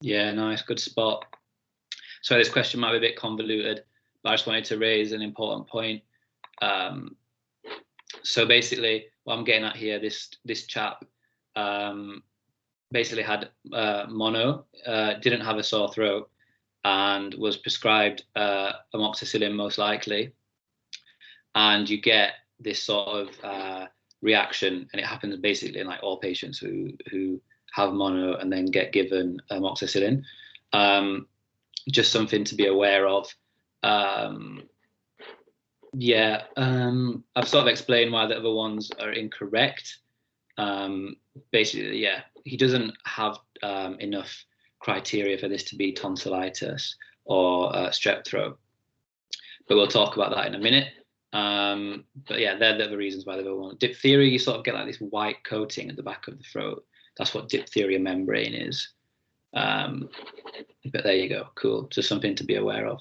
Yeah, nice, good spot. So this question might be a bit convoluted, but I just wanted to raise an important point. So basically, what I'm getting at here, this chap basically had mono, didn't have a sore throat, and was prescribed amoxicillin most likely, and you get this sort of reaction, and it happens basically in like all patients who have mono and then get given amoxicillin. Just something to be aware of. Yeah, I've sort of explained why the other ones are incorrect. Basically, yeah, he doesn't have enough criteria for this to be tonsillitis or strep throat, but we'll talk about that in a minute. But yeah, they're the reasons why the other one. Diphtheria, you sort of get like this white coating at the back of the throat. That's what diphtheria membrane is. But there you go, cool. Just something to be aware of.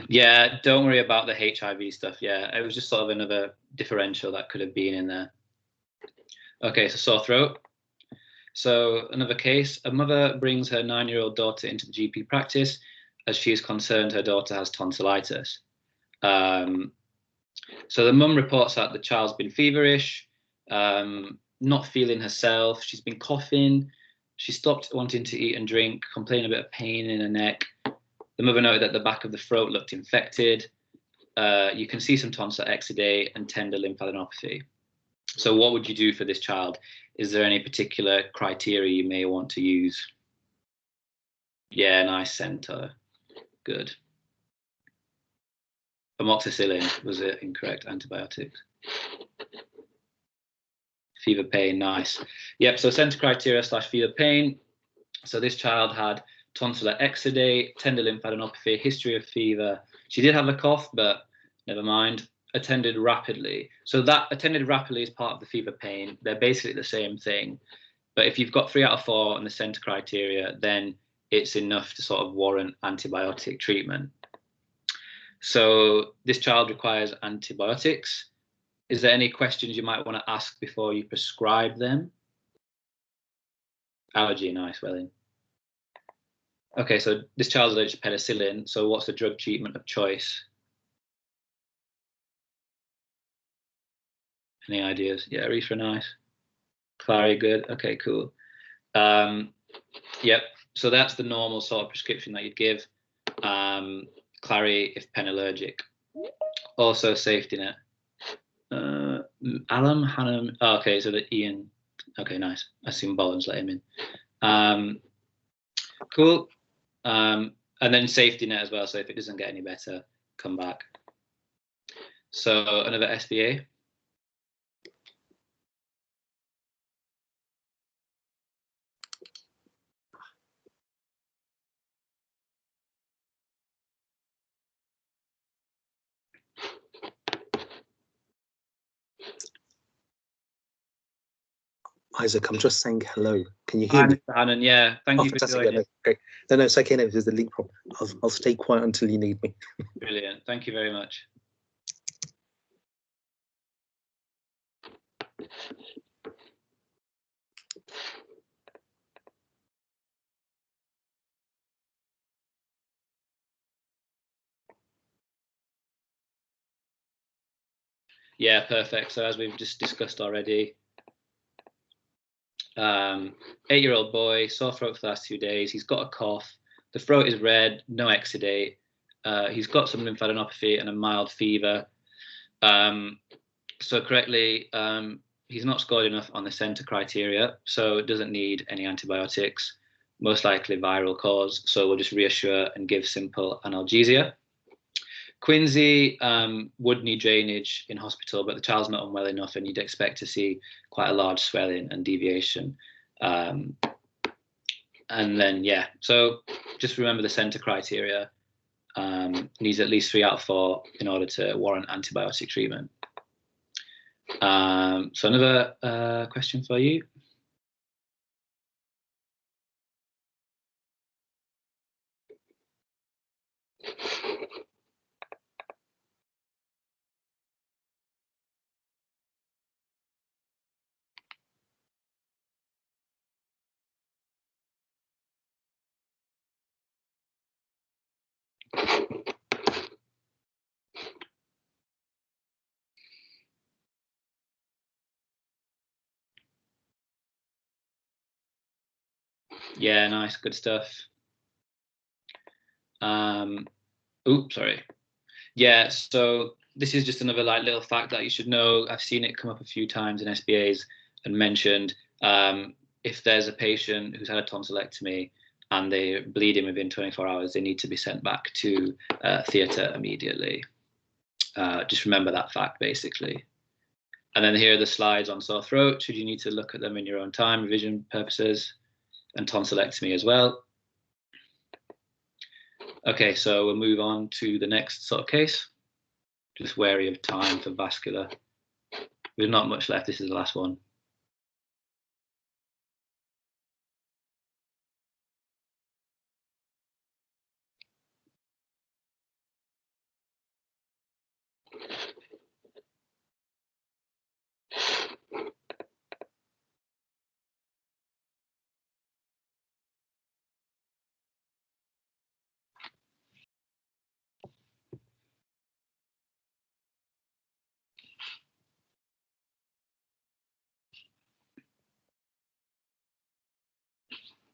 Yeah, don't worry about the HIV stuff. Yeah, it was just sort of another differential that could have been in there. Okay, so sore throat. So another case, a mother brings her 9-year-old daughter into the GP practice as she is concerned her daughter has tonsillitis. So the mum reports that the child's been feverish, not feeling herself. She's been coughing. She stopped wanting to eat and drink, complaining a bit of pain in her neck. The mother noted that the back of the throat looked infected. You can see some tonsil exudate and tender lymphadenopathy. So what would you do for this child? Is there any particular criteria you may want to use? Yeah, nice center. Good. Amoxicillin, was it incorrect? Antibiotics. Fever pain, nice. Yep, so center criteria / fever pain. So this child had tonsillar exudate, tender lymphadenopathy, history of fever. She did have a cough, but never mind. Attended rapidly. So that attended rapidly is part of the fever pain. They're basically the same thing. But if you've got 3 out of 4 on the center criteria, then it's enough to sort of warrant antibiotic treatment. So this child requires antibiotics. Is there any questions you might want to ask before you prescribe them? Allergy, nice, Welling. Okay, so this child's allergic to penicillin. So what's the drug treatment of choice? Any ideas? Yeah, Aretha, nice. Clary, good. Okay, cool. Yep. So that's the normal sort of prescription that you'd give. Clary if pen allergic. Also safety net. Alam, Hannum. Oh, okay, so the Ian. Okay, nice. I assume Bollins let him in. Cool. And then safety net as well. So if it doesn't get any better, come back. So another SBA. Isaac, I'm just saying hello. Can you Hi, hear me? Mr. Hannon. Yeah, thank you for Fantastic. joining. Yeah, no, great. No, it's okay. No, there's the link problem. I'll stay quiet until you need me. Brilliant. Thank you very much. Yeah, perfect. So as we've just discussed already, 8-year-old boy, sore throat for the last 2 days. He's got a cough. The throat is red, no exudate. He's got some lymphadenopathy and a mild fever. So correctly, he's not scored enough on the center criteria, so it doesn't need any antibiotics, most likely viral cause. So we'll just reassure and give simple analgesia. Quincy would need drainage in hospital, but the child's not unwell enough, and you'd expect to see quite a large swelling and deviation. And then, yeah, so just remember the center criteria. Needs at least 3 out of 4 in order to warrant antibiotic treatment. So another question for you. Yeah, nice, good stuff. Oops, sorry. Yeah, so this is just another little fact that you should know. I've seen it come up a few times in SBAs and mentioned. If there's a patient who's had a tonsillectomy and they're bleeding within 24 hours, they need to be sent back to theatre immediately. Just remember that fact, basically. And then here are the slides on sore throat, should you need to look at them in your own time, revision purposes, and tonsillectomy as well. Okay, so we'll move on to the next sort of case. Just wary of time for vascular. There's not much left. This is the last one.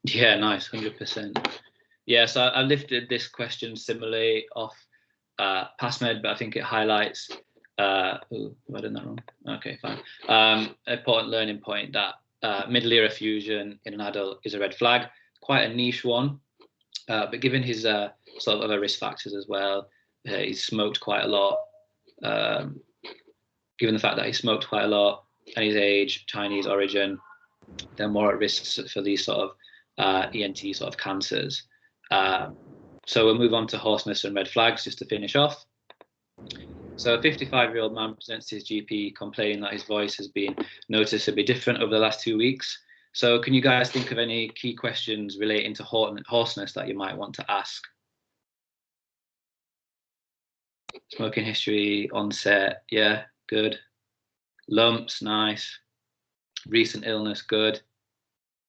Yeah, nice, 100%. Yeah, so I lifted this question similarly off PassMed, but I think it highlights, have I done that wrong? Okay, fine. Important learning point that middle ear effusion in an adult is a red flag, quite a niche one, but given his sort of other risk factors as well, he's smoked quite a lot, given the fact that he smoked quite a lot and his age, Chinese origin, they're more at risk for these sort of ENT sort of cancers. So we'll move on to hoarseness and red flags just to finish off. So a 55-year-old man presents to his GP complaining that his voice has been noticeably different over the last 2 weeks. So can you guys think of any key questions relating to hoarseness that you might want to ask? Smoking history, onset, yeah, good. Lumps, nice. Recent illness, good.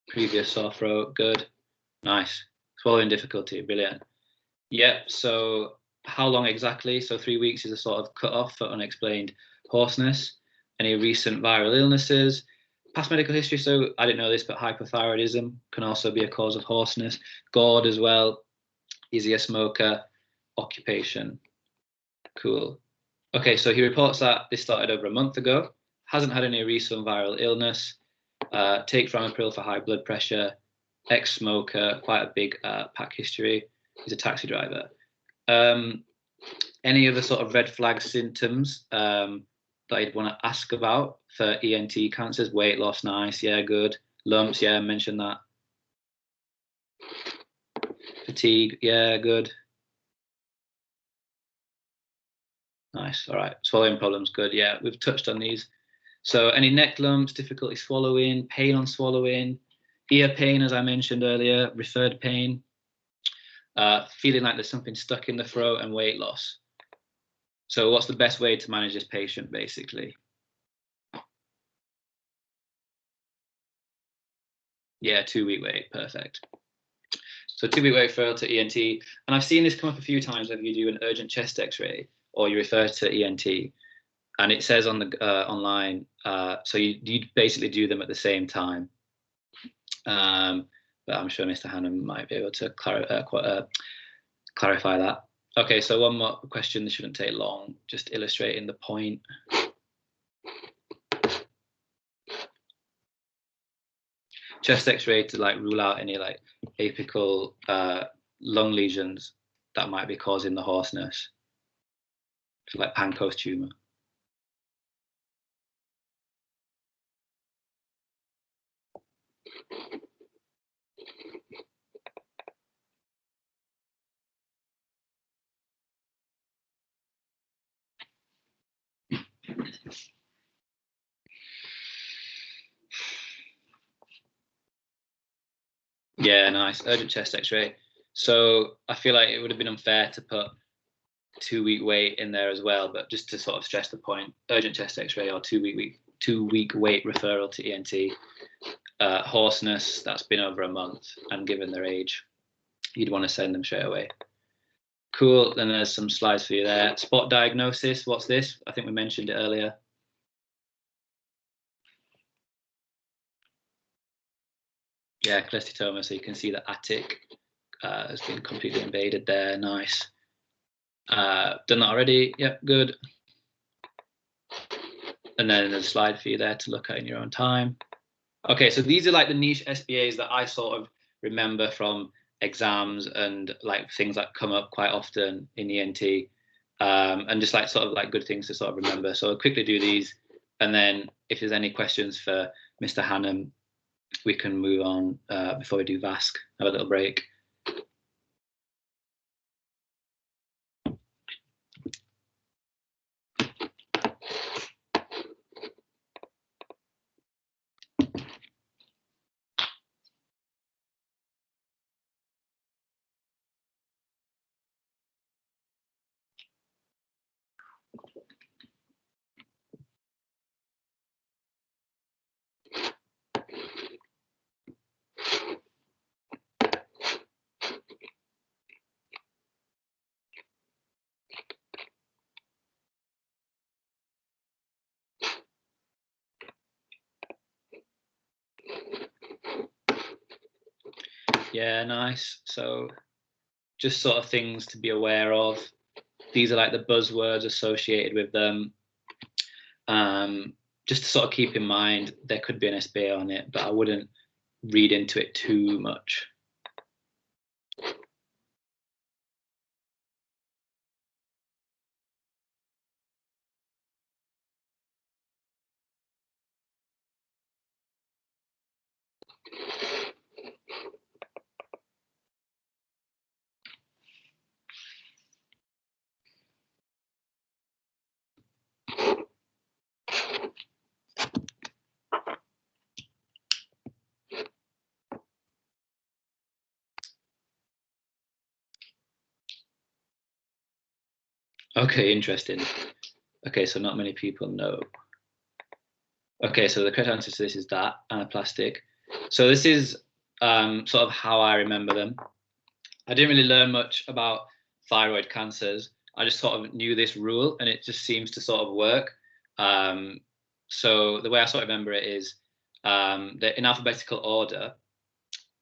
Previous sore throat, good. Nice. Swallowing difficulty, brilliant. Yeah, so how long exactly? So 3 weeks is a sort of cut-off for unexplained hoarseness. Any recent viral illnesses? Past medical history, so I didn't know this, but hypothyroidism can also be a cause of hoarseness. GORD as well. Is he a smoker? Occupation. Cool. Okay, so he reports that this started over a month ago. Hasn't had any recent viral illness. Take Ramipril for high blood pressure. Ex-smoker, quite a big pack history. He's a taxi driver. Any other sort of red flag symptoms that I'd want to ask about for ENT cancers? Weight loss, nice, yeah, good. Lumps, yeah, mention that. Fatigue, yeah, good. Nice, all right. Swallowing problems, good, yeah, we've touched on these. So any neck lumps, difficulty swallowing, pain on swallowing, ear pain, as I mentioned earlier, referred pain, feeling like there's something stuck in the throat, and weight loss. So what's the best way to manage this patient, basically? Yeah, 2-week wait, perfect. So 2-week wait referral to ENT. And I've seen this come up a few times whether you do an urgent chest x-ray or you refer to ENT. And it says on the online, so you basically do them at the same time. But I'm sure Mr. Hannum might be able to clarify that. Okay, so one more question. This shouldn't take long. Just illustrating the point. Chest X-ray to like rule out any like apical lung lesions that might be causing the hoarseness, so like Pancoast tumor. Yeah, nice. Urgent chest X-ray. So I feel like it would have been unfair to put 2-week wait in there as well, but just to sort of stress the point, urgent chest X-ray or 2-week wait referral to ENT. Hoarseness that's been over a month, and given their age, you'd want to send them straight away. Cool. Then there's some slides for you there. Spot diagnosis. What's this? I think we mentioned it earlier. Yeah, cholesteatoma. So you can see the attic has been completely invaded there. Nice. Done that already. Yep, good. And then there's a slide for you there to look at in your own time. Okay, so these are like the niche SBAs that I sort of remember from exams and like things that come up quite often in ENT, and just like sort of like good things to sort of remember. So I'll quickly do these, and then if there's any questions for Mr. Hannum, we can move on before we do VASC. Have a little break. Yeah, nice. So just sort of things to be aware of. These are like the buzzwords associated with them. Just to sort of keep in mind, there could be an SBA on it, but I wouldn't read into it too much. Okay, interesting. Okay, so not many people know. Okay, so the correct answer to this is that, anaplastic. So this is sort of how I remember them. I didn't really learn much about thyroid cancers. I just sort of knew this rule, and it just seems to sort of work. So the way I sort of remember it is they're in alphabetical order.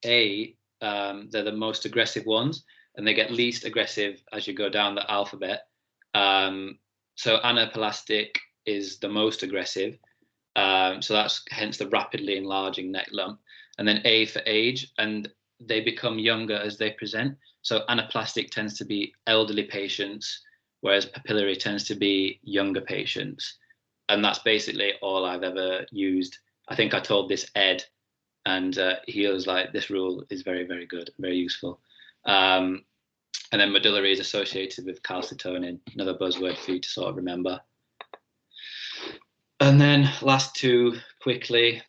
They're the most aggressive ones, and they get least aggressive as you go down the alphabet. So anaplastic is the most aggressive. So that's hence the rapidly enlarging neck lump. And then A for age, and they become younger as they present. So anaplastic tends to be elderly patients, whereas papillary tends to be younger patients. And that's basically all I've ever used. I think I told this Ed, and he was like, this rule is very, very good, very useful. And then medullary is associated with calcitonin, another buzzword for you to sort of remember. And then last two quickly.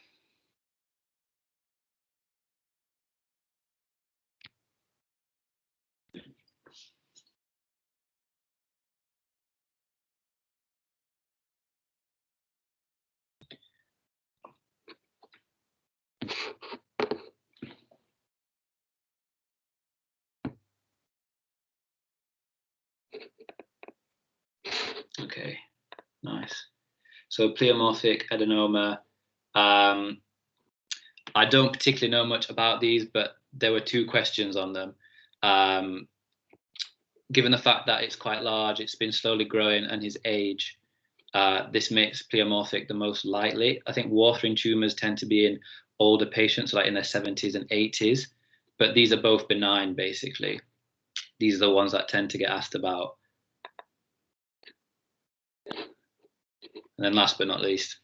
Okay, nice. So pleomorphic adenoma. I don't particularly know much about these, but there were two questions on them. Given the fact that it's quite large, it's been slowly growing, and his age, this makes pleomorphic the most likely. I think watering tumors tend to be in older patients, like in their 70s and 80s, but these are both benign, basically. These are the ones that tend to get asked about. And then last but not least.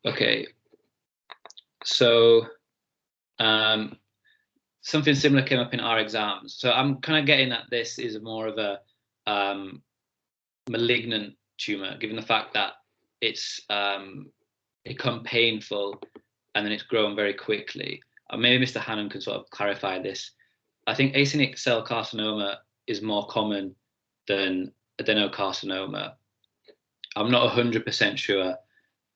Okay, so something similar came up in our exams. So I'm kind of getting that this is more of a malignant tumor, given the fact that it's become painful and then it's grown very quickly. Maybe Mr. Hannon can sort of clarify this. I think acinic cell carcinoma is more common than adenocarcinoma. I'm not 100% sure,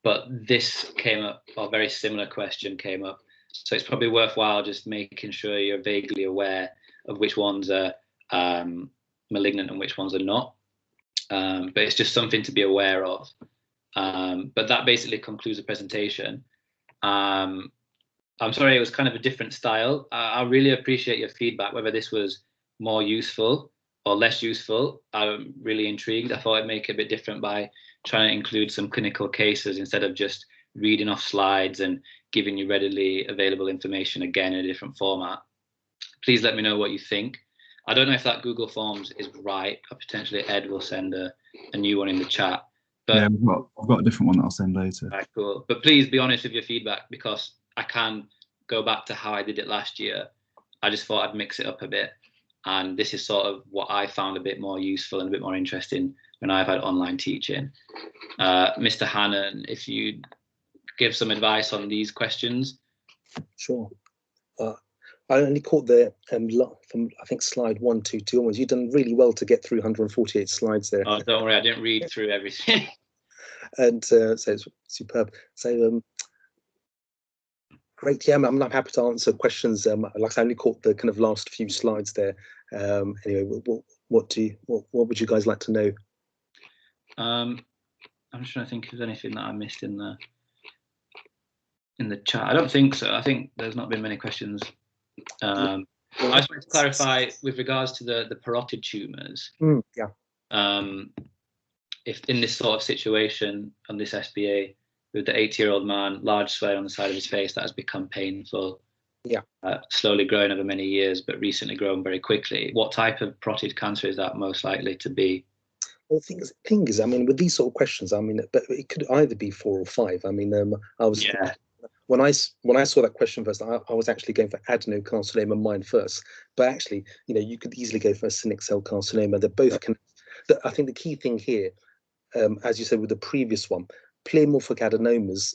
but this came up, or a very similar question came up. So it's probably worthwhile just making sure you're vaguely aware of which ones are malignant and which ones are not. But it's just something to be aware of. But that basically concludes the presentation. I'm sorry, it was kind of a different style. I really appreciate your feedback, whether this was more useful or less useful. I'm really intrigued. I thought I'd make it a bit different by trying to include some clinical cases instead of just reading off slides and giving you readily available information again in a different format. Please let me know what you think. I don't know if that Google Forms is right, or potentially Ed will send a new one in the chat. But yeah, I've got a different one that I'll send later. Right, cool. But please be honest with your feedback, because I can go back to how I did it last year. I just thought I'd mix it up a bit. And this is sort of what I found a bit more useful and a bit more interesting when I've had online teaching. Mr. Hannon, if you give some advice on these questions. Sure. I only caught the from I think slide 122 onwards. You've done really well to get through 148 slides there. Oh, don't worry, I didn't read through everything. And so it's superb. So great. Yeah, I'm happy to answer questions. Like I only caught the kind of last few slides there. Anyway, what would you guys like to know? I'm just trying to think if there's anything that I missed in the chat. I don't think so. I think there's not been many questions. I just wanted to clarify with regards to the parotid tumours. If in this sort of situation on this SBA with the 80-year-old man, large swelling on the side of his face that has become painful, slowly growing over many years, but recently grown very quickly, what type of parotid cancer is that most likely to be? Well, the thing is, I mean, with these sort of questions, I mean, but it could either be 4 or 5. I mean, I was when I saw that question first, I was actually going for adenocarcinoma in mind first. But actually, you know, you could easily go for acinic cell carcinoma. They're both I think the key thing here, as you said with the previous one, pleomorphic adenomas.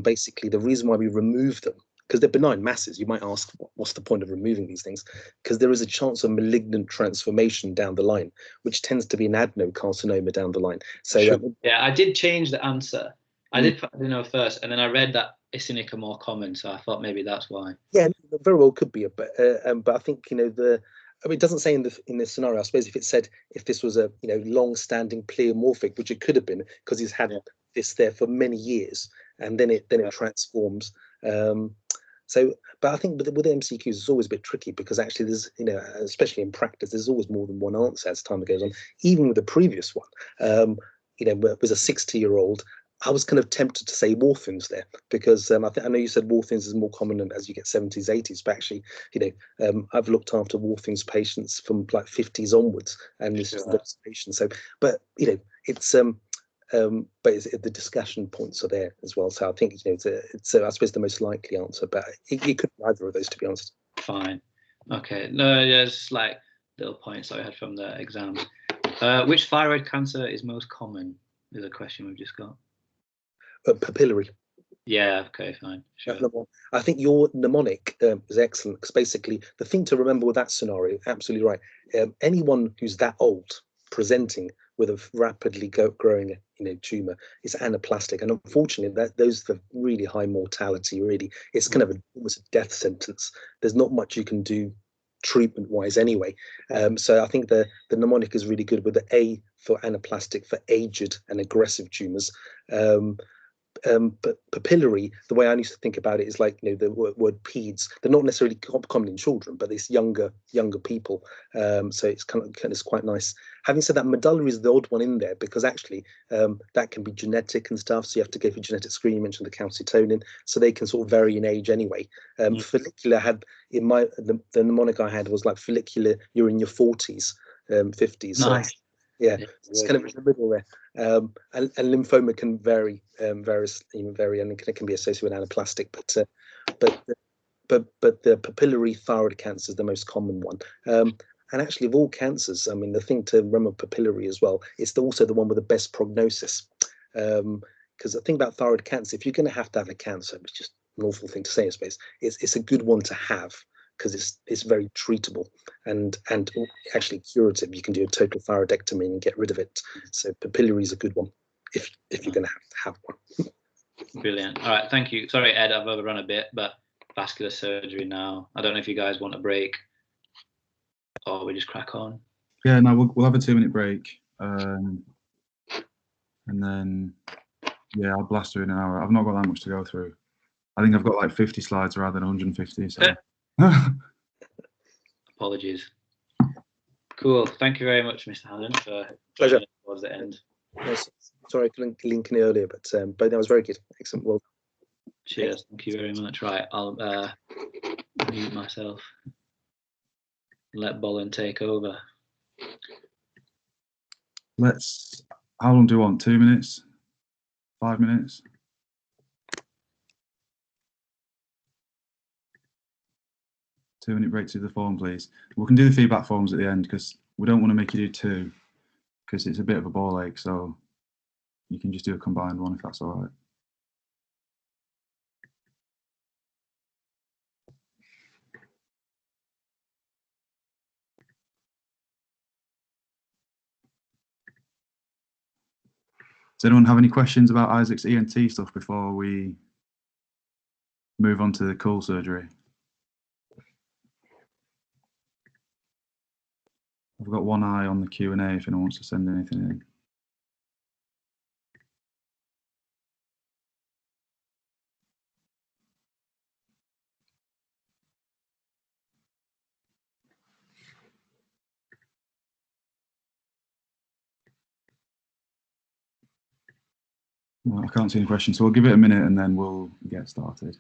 Basically, the reason why we remove them, because they're benign masses. You might ask, what's the point of removing these things? Because there is a chance of malignant transformation down the line, which tends to be an adenocarcinoma down the line. So yeah, I did change the answer. I did put adeno first, and then I read that acinic are more common, so I thought maybe that's why. Yeah, very well could be, but I think, you know, I mean, it doesn't say in this scenario. I suppose if it said if this was a, you know, long-standing pleomorphic, which it could have been, because he's had this there for many years, and then it transforms. So, but I think with MCQs, it's always a bit tricky, because actually there's, you know, especially in practice, there's always more than one answer as time goes on. Even with the previous one, you know, it was a 60-year-old. I was kind of tempted to say Warfarin's there because I know you said Warfarin's is more common as you get 70s, 80s, but actually, I've looked after Warfarin's patients from like 50s onwards, and this is those patients. So, but it's the discussion points are there as well. So I think it's I suppose the most likely answer, but it could be either of those, to be honest. Fine. Okay. No, just like little points I had from the exams. Which thyroid cancer is most common? Is a question we've just got. Papillary. Yeah, okay, fine. Sure. I think your mnemonic is excellent, because basically the thing to remember with that scenario, absolutely right, anyone who's that old presenting with a rapidly growing tumor is anaplastic, and unfortunately those are the really high mortality. Really, it's kind of almost a death sentence. There's not much you can do treatment wise anyway. So I think the mnemonic is really good with the A for anaplastic, for aged and aggressive tumors. But papillary, the way I used to think about it is like the word peds. They're not necessarily common in children, but it's younger people. So it's it's quite nice. Having said that, medullary is the odd one in there because actually that can be genetic and stuff. So you have to go for genetic screening. You mentioned the calcitonin, so they can sort of vary in age anyway. Follicular had the mnemonic I had was like follicular. You're in your 40s, 50s. Nice. So, yeah, it's kind of in the middle there. And lymphoma can vary, and it can be associated with anaplastic, but the papillary thyroid cancer is the most common one. And actually, of all cancers, I mean, the thing to remember papillary as well, it's also the one with the best prognosis. Because the thing about thyroid cancer, if you're going to have a cancer, it's just an awful thing to say, I suppose, it's a good one to have, because it's very treatable and actually curative. You can do a total thyroidectomy and get rid of it. So papillary is a good one if you're going to have one. Brilliant. All right, thank you. Sorry, Ed, I've overrun a bit, but vascular surgery now. I don't know if you guys want a break or we just crack on. Yeah, no, we'll have a 2-minute break, and then I'll blast through in an hour. I've not got that much to go through. I think I've got like 50 slides rather than 150. So. Apologies. Cool. Thank you very much, Mr. Hannon, for pleasure towards the end. Yes. Sorry I couldn't link in earlier, but that was very good. Excellent. Well, cheers. Thank you very much. Right, I'll mute myself. Let Bolin take over. How long do you want? 2 minutes? 5 minutes? Two-minute break to the form, please. We can do the feedback forms at the end because we don't want to make you do 2 because it's a bit of a ball ache. So you can just do a combined one if that's all right. Does anyone have any questions about Isaac's ENT stuff before we move on to the cool surgery? I've got one eye on the Q&A if anyone wants to send anything in. Well, I can't see any questions, so we'll give it a minute and then we'll get started.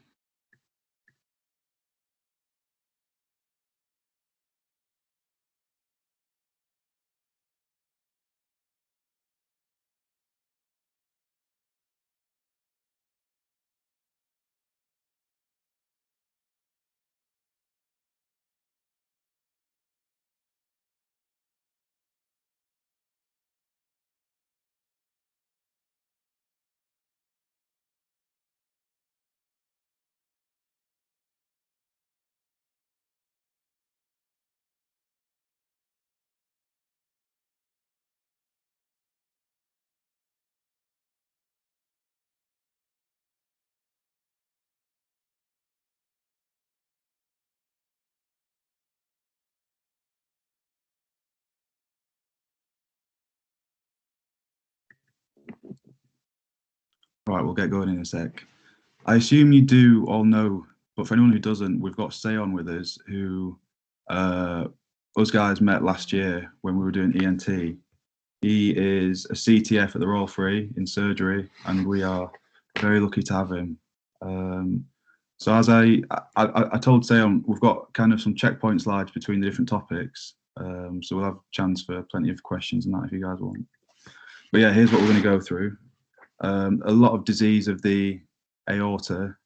Right, we'll get going in a sec. I assume you do all know, but for anyone who doesn't, we've got Stay On with us, who us guys met last year when we were doing ENT. He is a CTF at the Royal Free in surgery, and we are very lucky to have him. So as I told Seon, we've got kind of some checkpoint slides between the different topics. So we'll have a chance for plenty of questions and that if you guys want. But yeah, here's what we're going to go through. A lot of disease of the aorta,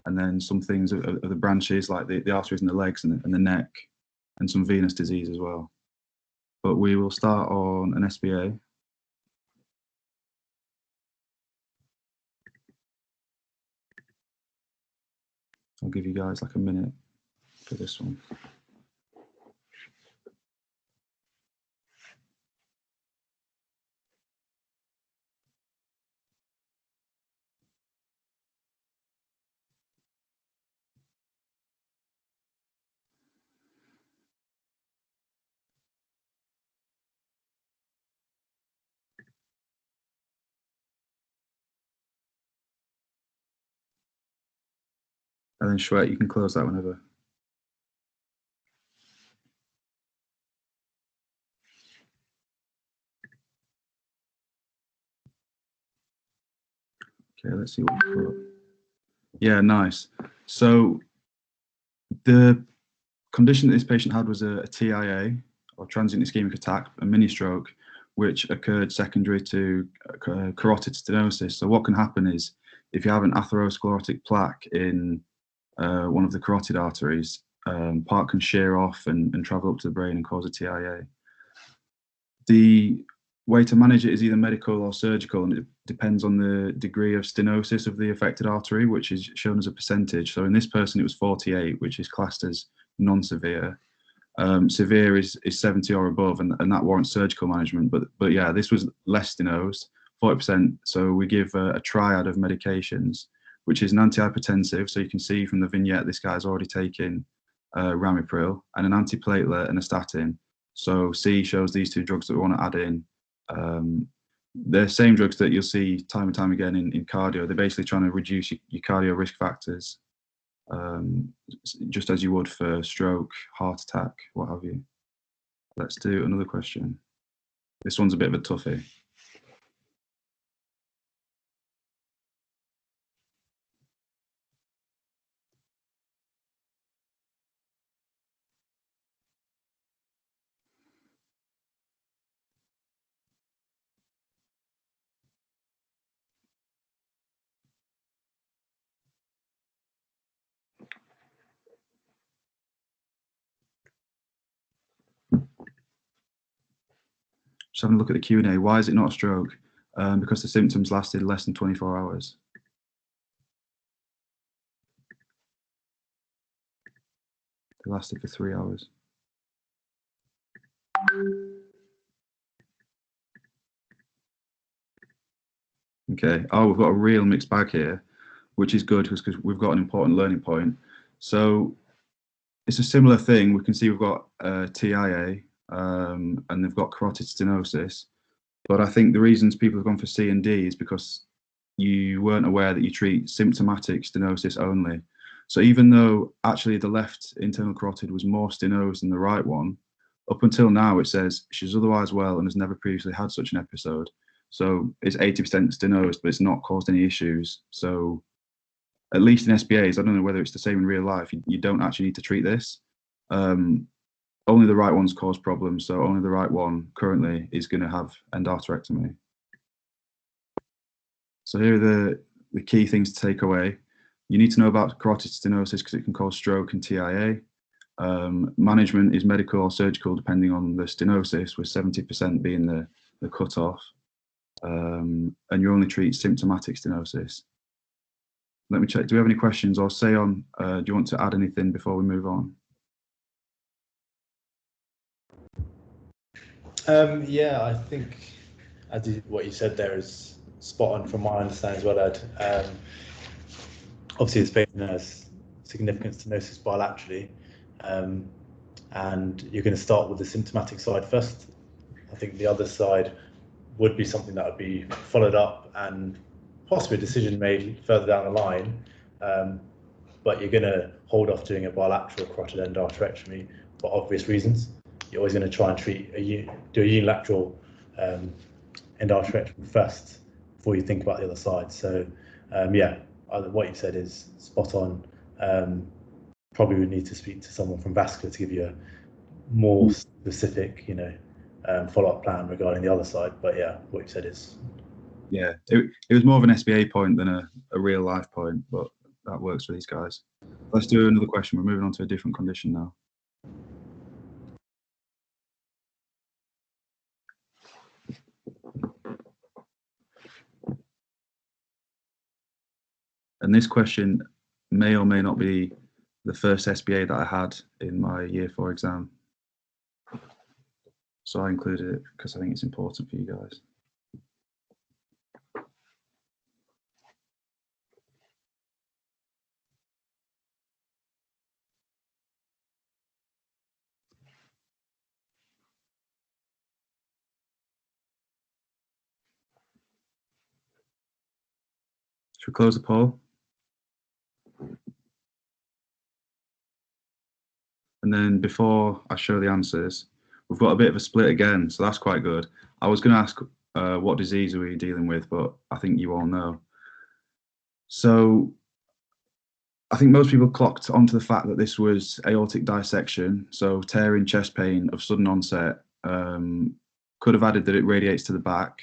and then some things of the branches like the arteries in the legs and the neck, and some venous disease as well. But we will start on an SBA. I'll give you guys like a minute for this one. And then Shwet, you can close that whenever. Okay, let's see what we put. Yeah, nice. So the condition that this patient had was a TIA, or transient ischemic attack, a mini stroke, which occurred secondary to carotid stenosis. So what can happen is if you have an atherosclerotic plaque in one of the carotid arteries, part can shear off and travel up to the brain and cause a TIA. The way to manage it is either medical or surgical, and it depends on the degree of stenosis of the affected artery, which is shown as a percentage. So in this person, it was 48, which is classed as non-severe. Severe is 70 or above, and that warrants surgical management. But yeah, this was less stenosed, 40%. So we give a triad of medications, which is an antihypertensive. So you can see from the vignette, this guy's already taken ramipril, and an antiplatelet and a statin. So C shows these two drugs that we want to add in. They're same drugs that you'll see time and time again in cardio. They're basically trying to reduce your cardio risk factors, just as you would for stroke, heart attack, what have you. Let's do another question. This one's a bit of a toughie. Just having a look at the Q&A. Why is it not a stroke? Because the symptoms lasted less than 24 hours. They lasted for 3 hours. Okay. Oh, we've got a real mixed bag here, which is good because we've got an important learning point. So it's a similar thing. We can see we've got TIA, and they've got carotid stenosis. But I think the reasons people have gone for C and D is because you weren't aware that you treat symptomatic stenosis only. So even though actually the left internal carotid was more stenosed than the right one, up until now it says she's otherwise well and has never previously had such an episode. So it's 80% stenosed, but it's not caused any issues. So at least in SBAs, I don't know whether it's the same in real life, you don't actually need to treat this. Only the right ones cause problems, so only the right one currently is going to have endarterectomy. So here are the key things to take away. You need to know about carotid stenosis because it can cause stroke and TIA. Management is medical or surgical depending on the stenosis, with 70% being the cutoff. And you only treat symptomatic stenosis. Let me check. Do we have any questions? Or Seon, do you want to add anything before we move on? Yeah, I think what you said there is spot on from my understanding as well, Ed. Obviously, this patient has significant stenosis bilaterally, and you're going to start with the symptomatic side first. I think the other side would be something that would be followed up and possibly a decision made further down the line, but you're going to hold off doing a bilateral carotid endarterectomy for obvious reasons. You're always going to try and do a unilateral endarterectomy first before you think about the other side. So yeah, what you said is spot on. Probably would need to speak to someone from Vascular to give you a more specific, follow-up plan regarding the other side. But yeah, what you said is. Yeah, it was more of an SBA point than a real life point, but that works for these guys. Let's do another question. We're moving on to a different condition now. And this question may or may not be the first SBA that I had in my year 4 exam. So I included it because I think it's important for you guys. Should we close the poll? And then before I show the answers, we've got a bit of a split again, so that's quite good. I was going to ask what disease are we dealing with, but I think you all know. So I think most people clocked onto the fact that this was aortic dissection, so tearing, chest pain of sudden onset. Could have added that it radiates to the back,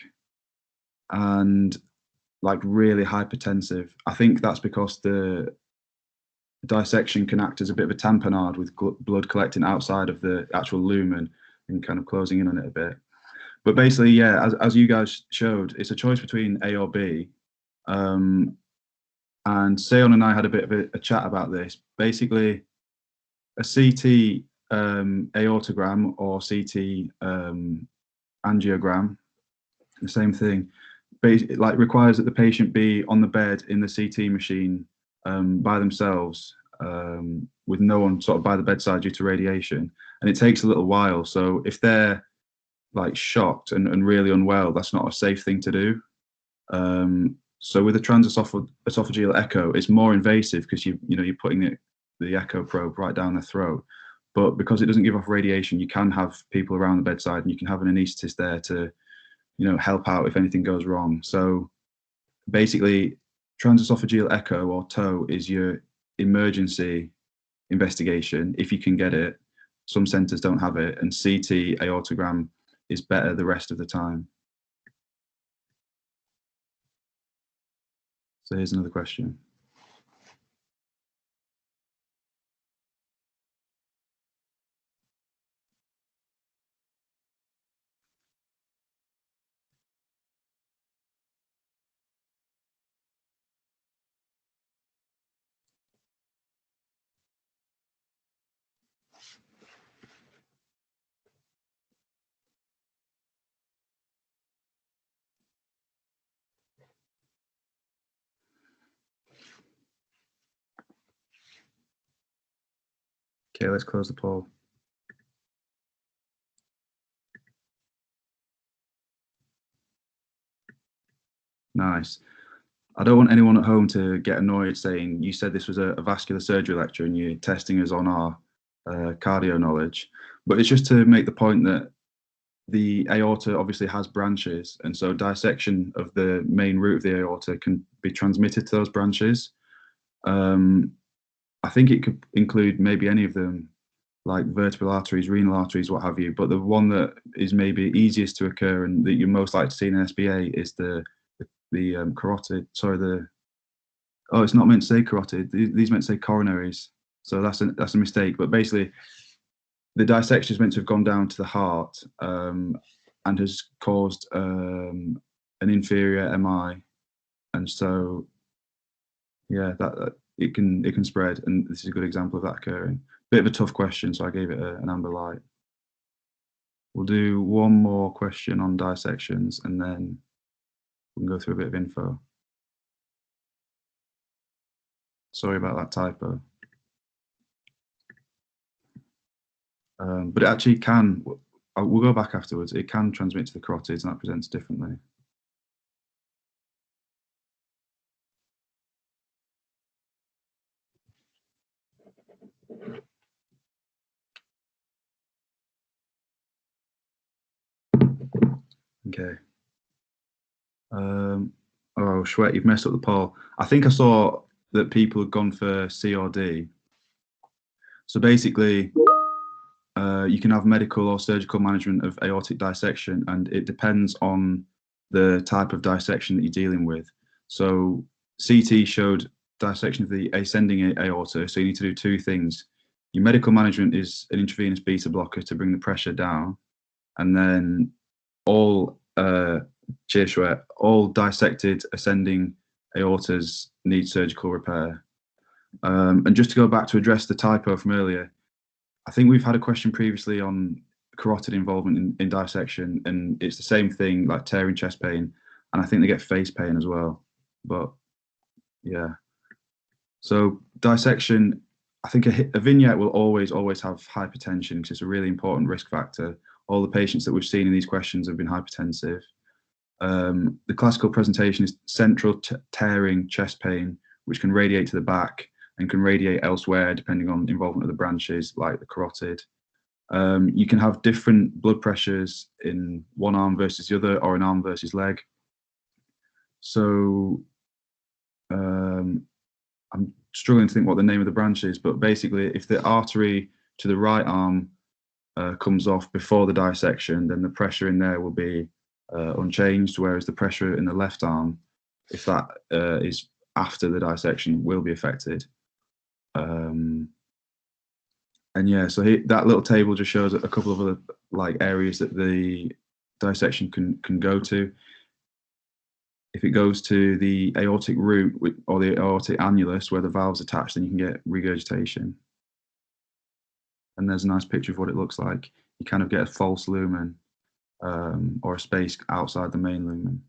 and like really hypertensive. I think that's because the dissection can act as a bit of a tamponade with blood collecting outside of the actual lumen and kind of closing in on it a bit. But basically, yeah, as you guys showed, it's a choice between A or B. And Seon and I had a bit of a chat about this. Basically, a CT aortogram or CT angiogram, the same thing, like requires that the patient be on the bed in the CT machine by themselves, with no one sort of by the bedside due to radiation, and it takes a little while. So if they're like shocked and really unwell, that's not a safe thing to do. So with a transesophageal echo, it's more invasive because you're putting the echo probe right down their throat. But because it doesn't give off radiation, you can have people around the bedside, and you can have an anaesthetist there to help out if anything goes wrong. So basically, transesophageal echo or TOE is your emergency investigation if you can get it. Some centers don't have it, and CT aortogram is better the rest of the time. So here's another question. Okay, let's close the poll. Nice. I don't want anyone at home to get annoyed saying you said this was a vascular surgery lecture and you're testing us on our cardio knowledge, but it's just to make the point that the aorta obviously has branches, and so dissection of the main root of the aorta can be transmitted to those branches. I think it could include maybe any of them, like vertebral arteries, renal arteries, what have you, but the one that is maybe easiest to occur and that you're most likely to see in an SBA is the carotid, sorry, oh, it's not meant to say carotid, these meant to say coronaries, so that's a mistake. But basically the dissection is meant to have gone down to the heart and has caused an inferior MI, and so yeah, that it can spread, and this is a good example of that occurring. Bit of a tough question, so I gave it an amber light. We'll do one more question on dissections, and then we can go through a bit of info. Sorry about that typo. But it actually can, we'll go back afterwards, it can transmit to the carotids, and that presents differently. Okay. Oh, Shwet, you've messed up the poll. I think I saw that people had gone for C or D. So basically, you can have medical or surgical management of aortic dissection, and it depends on the type of dissection that you're dealing with. So CT showed dissection of the ascending aorta, so you need to do two things. Your medical management is an intravenous beta blocker to bring the pressure down, and then all all dissected ascending aortas need surgical repair. And just to go back to address the typo from earlier, I think we've had a question previously on carotid involvement in dissection, and it's the same thing, like tearing chest pain, and I think they get face pain as well. But yeah, so dissection, I think a vignette will always have hypertension because it's a really important risk factor. All the patients that we've seen in these questions have been hypertensive. The classical presentation is central tearing chest pain, which can radiate to the back and can radiate elsewhere depending on involvement of the branches, like the carotid. You can have different blood pressures in one arm versus the other, or an arm versus leg. So I'm struggling to think what the name of the branch is, but basically if the artery to the right arm comes off before the dissection, then the pressure in there will be unchanged, whereas the pressure in the left arm, if that is after the dissection, will be affected. And yeah, so that little table just shows a couple of other like areas that the dissection can go to. If it goes to the aortic root or the aortic annulus where the valve's attached, then you can get regurgitation. And there's a nice picture of what it looks like. You kind of get a false lumen or a space outside the main lumen.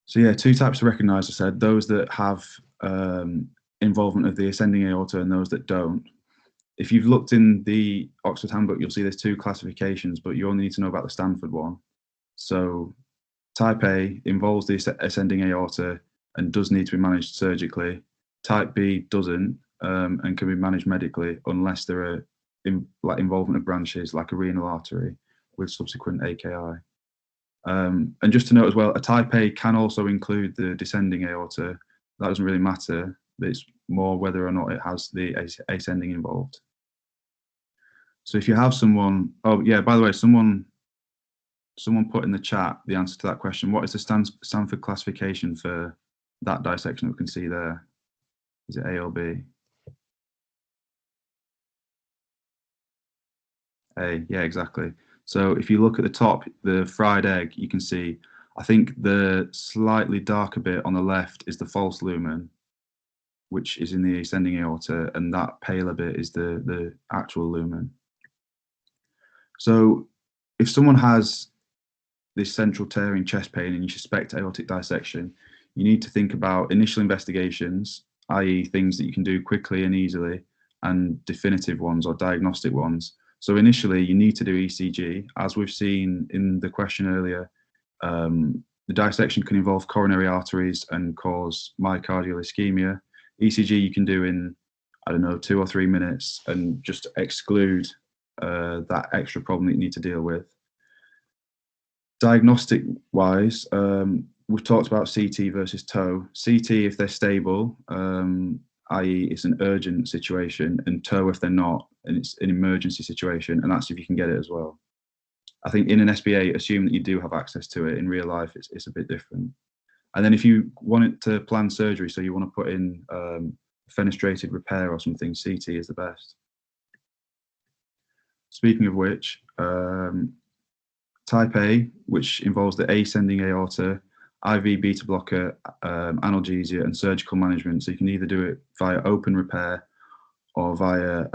So yeah, two types to recognize, I said, those that have involvement of the ascending aorta and those that don't. If you've looked in the Oxford Handbook, you'll see there's two classifications, but you only need to know about the Stanford one. So type A involves the ascending aorta and does need to be managed surgically. Type B doesn't and can be managed medically unless there are involvement of branches like a renal artery with subsequent AKI. And just to note as well, a type A can also include the descending aorta. That doesn't really matter. It's more whether or not it has the ascending involved. So if you have someone, oh yeah, by the way, someone put in the chat the answer to that question. What is the Stanford classification for that dissection that we can see there? Is it A or B? A, yeah, exactly. So if you look at the top, the fried egg, you can see, I think the slightly darker bit on the left is the false lumen, which is in the ascending aorta, and that paler bit is the actual lumen. So if someone has this central tearing chest pain and you suspect aortic dissection, you need to think about initial investigations, i.e. things that you can do quickly and easily, and definitive ones or diagnostic ones. So initially you need to do ECG. As we've seen in the question earlier, the dissection can involve coronary arteries and cause myocardial ischemia. ECG you can do in, I don't know, 2 or 3 minutes and just exclude that extra problem that you need to deal with. Diagnostic wise, we've talked about CT versus TOE. CT if they're stable, i.e. it's an urgent situation, and TOE if they're not, and it's an emergency situation, and that's if you can get it as well. I think in an SBA, assume that you do have access to it. In real life, it's a bit different. And then if you want it to plan surgery, so you want to put in fenestrated repair or something, CT is the best. Speaking of which, type A, which involves the ascending aorta, IV beta blocker, analgesia, and surgical management. So you can either do it via open repair or via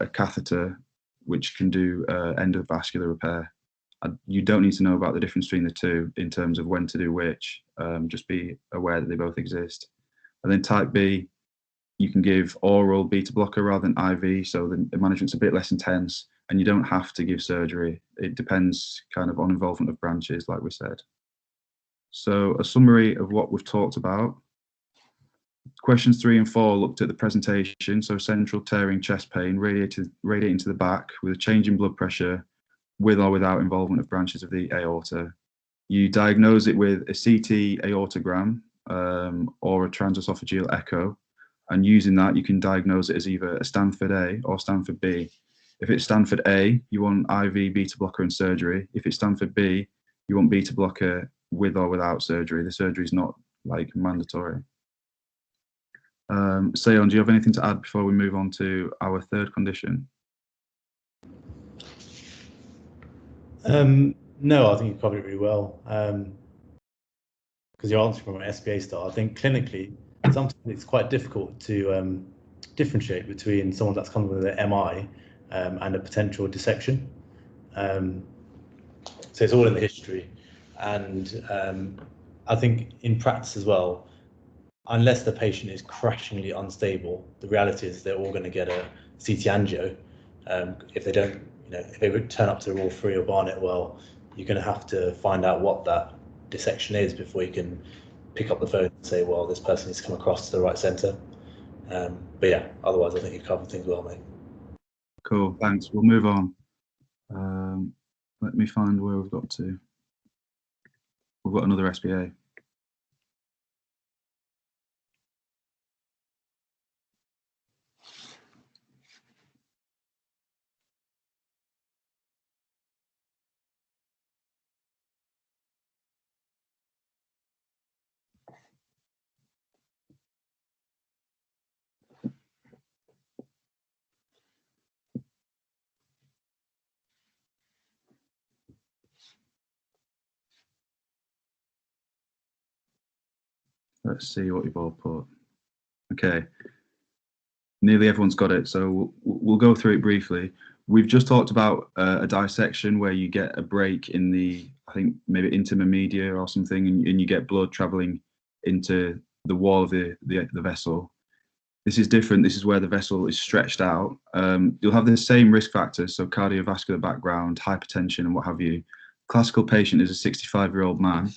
a catheter, which can do endovascular repair. You don't need to know about the difference between the two in terms of when to do which. Just be aware that they both exist. And then type B, you can give oral beta blocker rather than IV, so the management's a bit less intense, and you don't have to give surgery. It depends kind of on involvement of branches, like we said. So a summary of what we've talked about. Questions 3 and 4 looked at the presentation. So central tearing chest pain radiating to the back with a change in blood pressure, with or without involvement of branches of the aorta. You diagnose it with a CT aortogram or a transesophageal echo, and using that you can diagnose it as either a Stanford A or Stanford B. If it's Stanford A, you want IV beta blocker and surgery. If it's Stanford B, you want beta blocker with or without surgery. The surgery is not like mandatory. Seon, do you have anything to add before we move on to our third condition? No, I think you covered it really well. Because you're answering from an SPA style. I think clinically, sometimes it's quite difficult to differentiate between someone that's coming with an MI and a potential dissection. So it's all in the history. And I think in practice as well, unless the patient is crashingly unstable, the reality is they're all going to get a CT angio. If they don't, if they would turn up to the Royal Free or Barnet, well, you're going to have to find out what that dissection is before you can pick up the phone and say, well, this person needs to come across to the right centre. But yeah, otherwise I think you've covered things well, mate. Cool, thanks. We'll move on. Let me find where we've got to. We've got another SPA. Let's see what you've all put. Okay, nearly everyone's got it, so we'll go through it briefly. We've just talked about a dissection where you get a break in the, I think maybe intima media or something, and you get blood traveling into the wall of the vessel. This is different. This is where the vessel is stretched out. You'll have the same risk factors, so cardiovascular background, hypertension, and what have you. Classical patient is a 65-year-old man.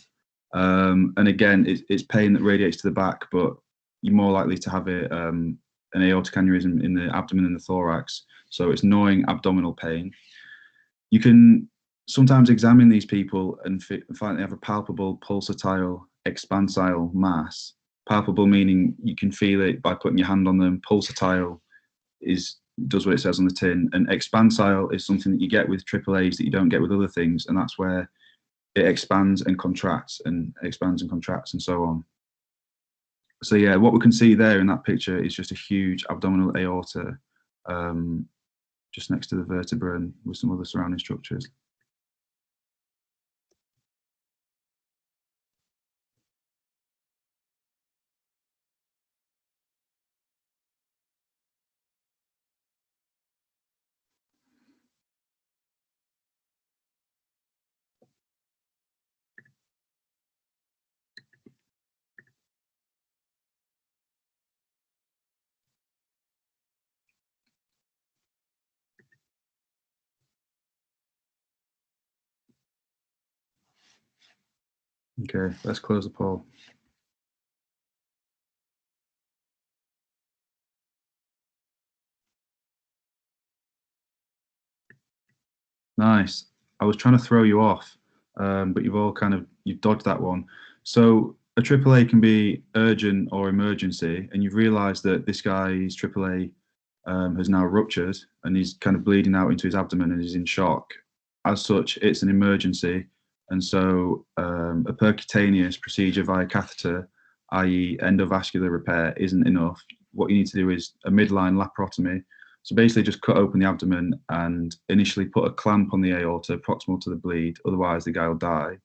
And again, it's pain that radiates to the back, but you're more likely to have an aortic aneurysm in the abdomen and the thorax. So it's gnawing abdominal pain. You can sometimes examine these people and find they have a palpable pulsatile expansile mass. Palpable meaning you can feel it by putting your hand on them. Pulsatile does what it says on the tin. And expansile is something that you get with AAAs that you don't get with other things, and that's where it expands and contracts and expands and contracts and so on. So yeah, what we can see there in that picture is just a huge abdominal aorta just next to the vertebra and with some other surrounding structures. Okay, let's close the poll. Nice. I was trying to throw you off, but you've dodged that one. So a AAA can be urgent or emergency, and you've realised that this guy's AAA has now ruptured and he's kind of bleeding out into his abdomen and he's in shock. As such, it's an emergency, and so a percutaneous procedure via catheter, i.e. endovascular repair, isn't enough. What you need to do is a midline laparotomy. So basically just cut open the abdomen and initially put a clamp on the aorta proximal to the bleed, otherwise the guy will die.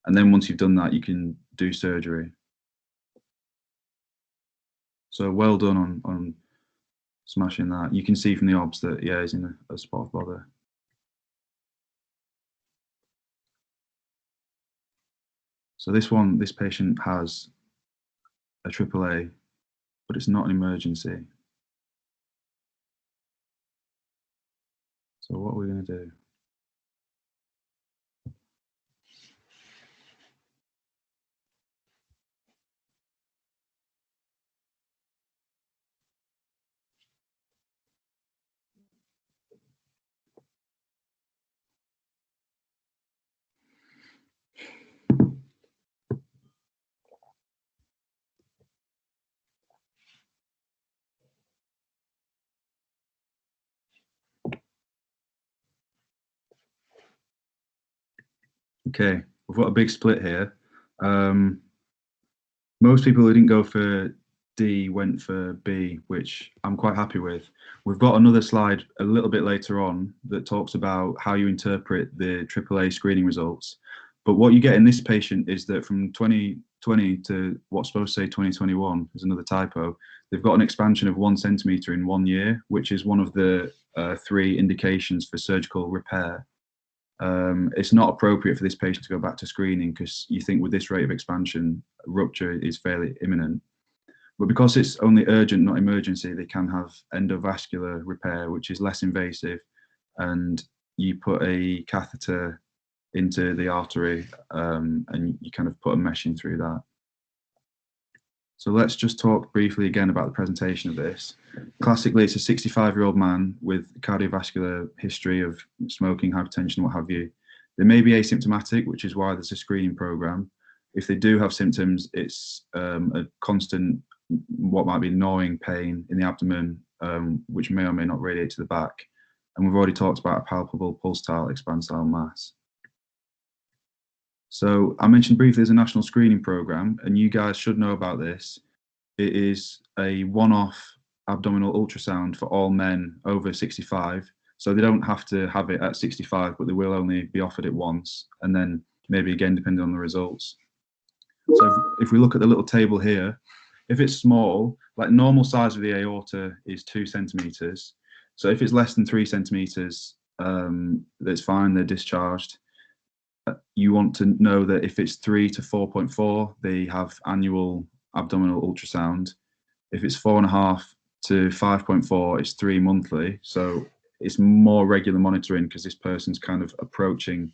And then once you've done that, you can do surgery. So well done on smashing that. You can see from the obs that, yeah, he's in a spot of bother. So this patient has a AAA, but it's not an emergency. So what are we going to do? Okay, we've got a big split here. Most people who didn't go for D went for B, which I'm quite happy with. We've got another slide a little bit later on that talks about how you interpret the AAA screening results. But what you get in this patient is that from 2020 to what's supposed to say 2021, there's another typo, they've got an expansion of 1 centimetre in 1 year, which is one of the 3 indications for surgical repair. It's not appropriate for this patient to go back to screening because you think with this rate of expansion, rupture is fairly imminent. But because it's only urgent, not emergency, they can have endovascular repair, which is less invasive, and you put a catheter into the artery and you kind of put a mesh in through that. So let's just talk briefly again about the presentation of this. Classically, it's a 65-year-old man with cardiovascular history of smoking, hypertension, what have you. They may be asymptomatic, which is why there's a screening program. If they do have symptoms, it's a constant, what might be gnawing pain in the abdomen, which may or may not radiate to the back. And we've already talked about a palpable pulsatile expansile mass. So I mentioned briefly there's a national screening program, and you guys should know about this. It is a one-off abdominal ultrasound for all men over 65. So they don't have to have it at 65, but they will only be offered it once, and then maybe again depending on the results. So if we look at the little table here, if it's small, like normal size of the aorta is 2 centimeters. So if it's less than 3 centimeters, that's fine, they're discharged. You want to know that if it's 3 to 4.4, they have annual abdominal ultrasound. If it's 4.5 to 5.4, it's 3 monthly. So it's more regular monitoring because this person's kind of approaching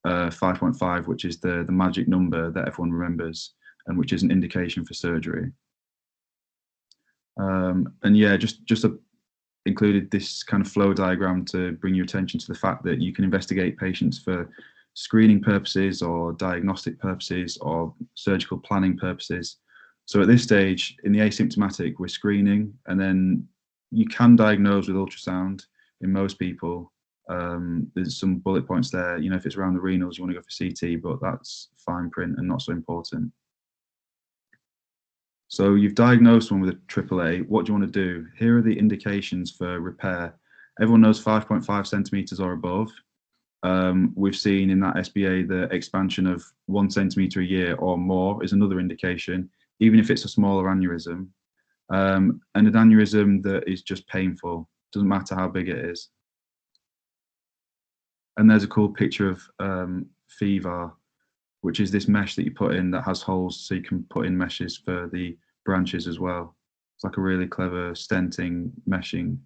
5.5, which is the magic number that everyone remembers and which is an indication for surgery. And yeah, just included this kind of flow diagram to bring your attention to the fact that you can investigate patients for screening purposes or diagnostic purposes or surgical planning purposes. So at this stage, in the asymptomatic, we're screening, and then you can diagnose with ultrasound in most people. There's some bullet points there. You know, if it's around the renals, you want to go for CT, but that's fine print and not so important. So you've diagnosed one with a AAA. What do you want to do? Here are the indications for repair. Everyone knows 5.5 centimeters or above. We've seen in that SBA the expansion of 1 centimeter a year or more is another indication, even if it's a smaller aneurysm. And an aneurysm that is just painful, doesn't matter how big it is. And there's a cool picture of FEVAR, which is this mesh that you put in that has holes so you can put in meshes for the branches as well. It's like a really clever stenting, meshing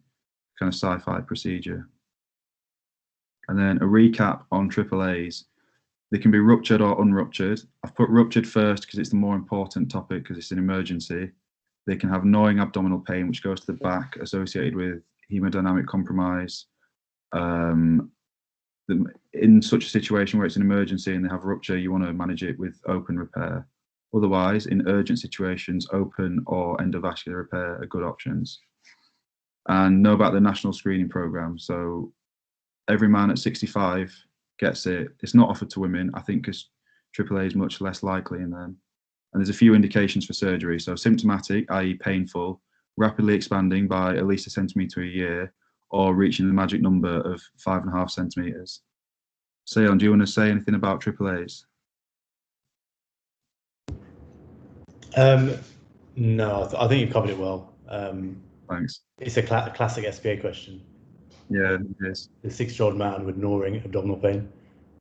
kind of sci-fi procedure. And then a recap on AAAs. They can be ruptured or unruptured. I've put ruptured first because it's the more important topic because it's an emergency. They can have gnawing abdominal pain, which goes to the back, associated with hemodynamic compromise. In such a situation where it's an emergency and they have rupture, you want to manage it with open repair. Otherwise, in urgent situations, open or endovascular repair are good options. And know about the national screening program. So every man at 65 gets it. It's not offered to women, I think, because AAA is much less likely in them. And there's a few indications for surgery. So symptomatic, i.e. painful, rapidly expanding by at least 1 centimeter a year, or reaching the magic number of 5.5 centimeters. Seon, do you want to say anything about AAAs? No, I think you've covered it well. Thanks. It's a classic SPA question. Yeah, it is. The 6-year-old man with gnawing abdominal pain,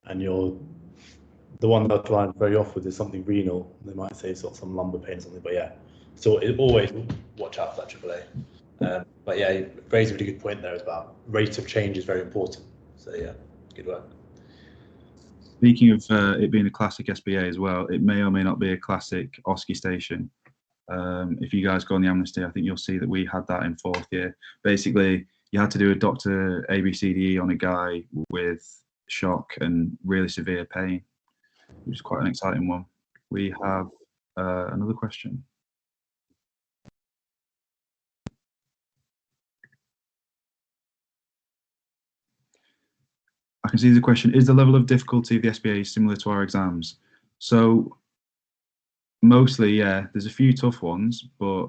and the one that I find very off with is something renal. They might say it's got some lumbar pain or something, but yeah. So it always watch out for that AAA. But yeah, you raised a really good point there about rate of change is very important. So yeah, good work. Speaking of it being a classic SBA as well, it may or may not be a classic OSCE station. If you guys go on the amnesty, I think you'll see that we had that in 4th year. Basically, you had to do a Dr. ABCDE on a guy with shock and really severe pain, which is quite an exciting one. We have another question. I can see the question, is the level of difficulty of the SBA similar to our exams? So mostly, yeah, there's a few tough ones, but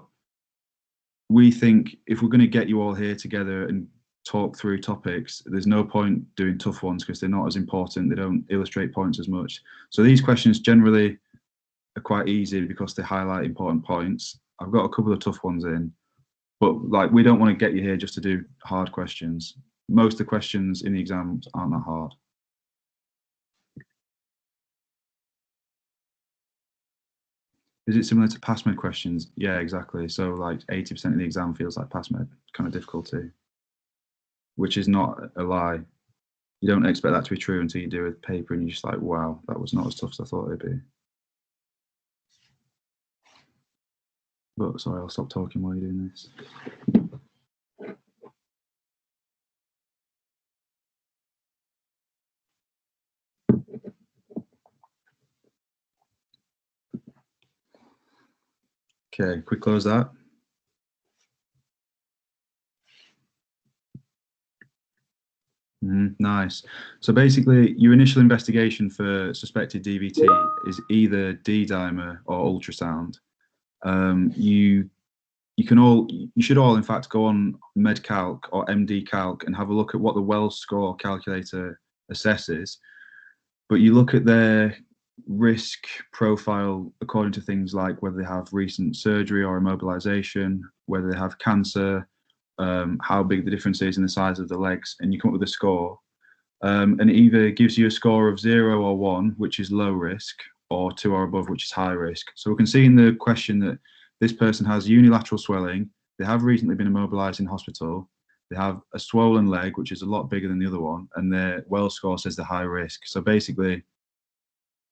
we think if we're going to get you all here together and talk through topics, there's no point doing tough ones because they're not as important. They don't illustrate points as much. So these questions generally are quite easy because they highlight important points. I've got a couple of tough ones in, but like we don't want to get you here just to do hard questions. Most of the questions in the exams aren't that hard. Is it similar to PassMed questions? Yeah, exactly. So like 80% of the exam feels like PassMed kind of difficulty, which is not a lie. You don't expect that to be true until you do a paper and you're just like, wow, that was not as tough as I thought it'd be. But sorry, I'll stop talking while you're doing this. Okay, quick close that. Nice. So basically, your initial investigation for suspected DVT is either D-dimer or ultrasound. You should all, in fact, go on MedCalc or MD-Calc and have a look at what the Wells score calculator assesses. But you look at their risk profile according to things like whether they have recent surgery or immobilization, whether they have cancer, how big the difference is in the size of the legs, and you come up with a score. And it either gives you a score of 0 or 1, which is low risk, or 2 or above, which is high risk. So we can see in the question that this person has unilateral swelling, they have recently been immobilized in hospital, they have a swollen leg, which is a lot bigger than the other one, and their Wells score says they're high risk. So basically,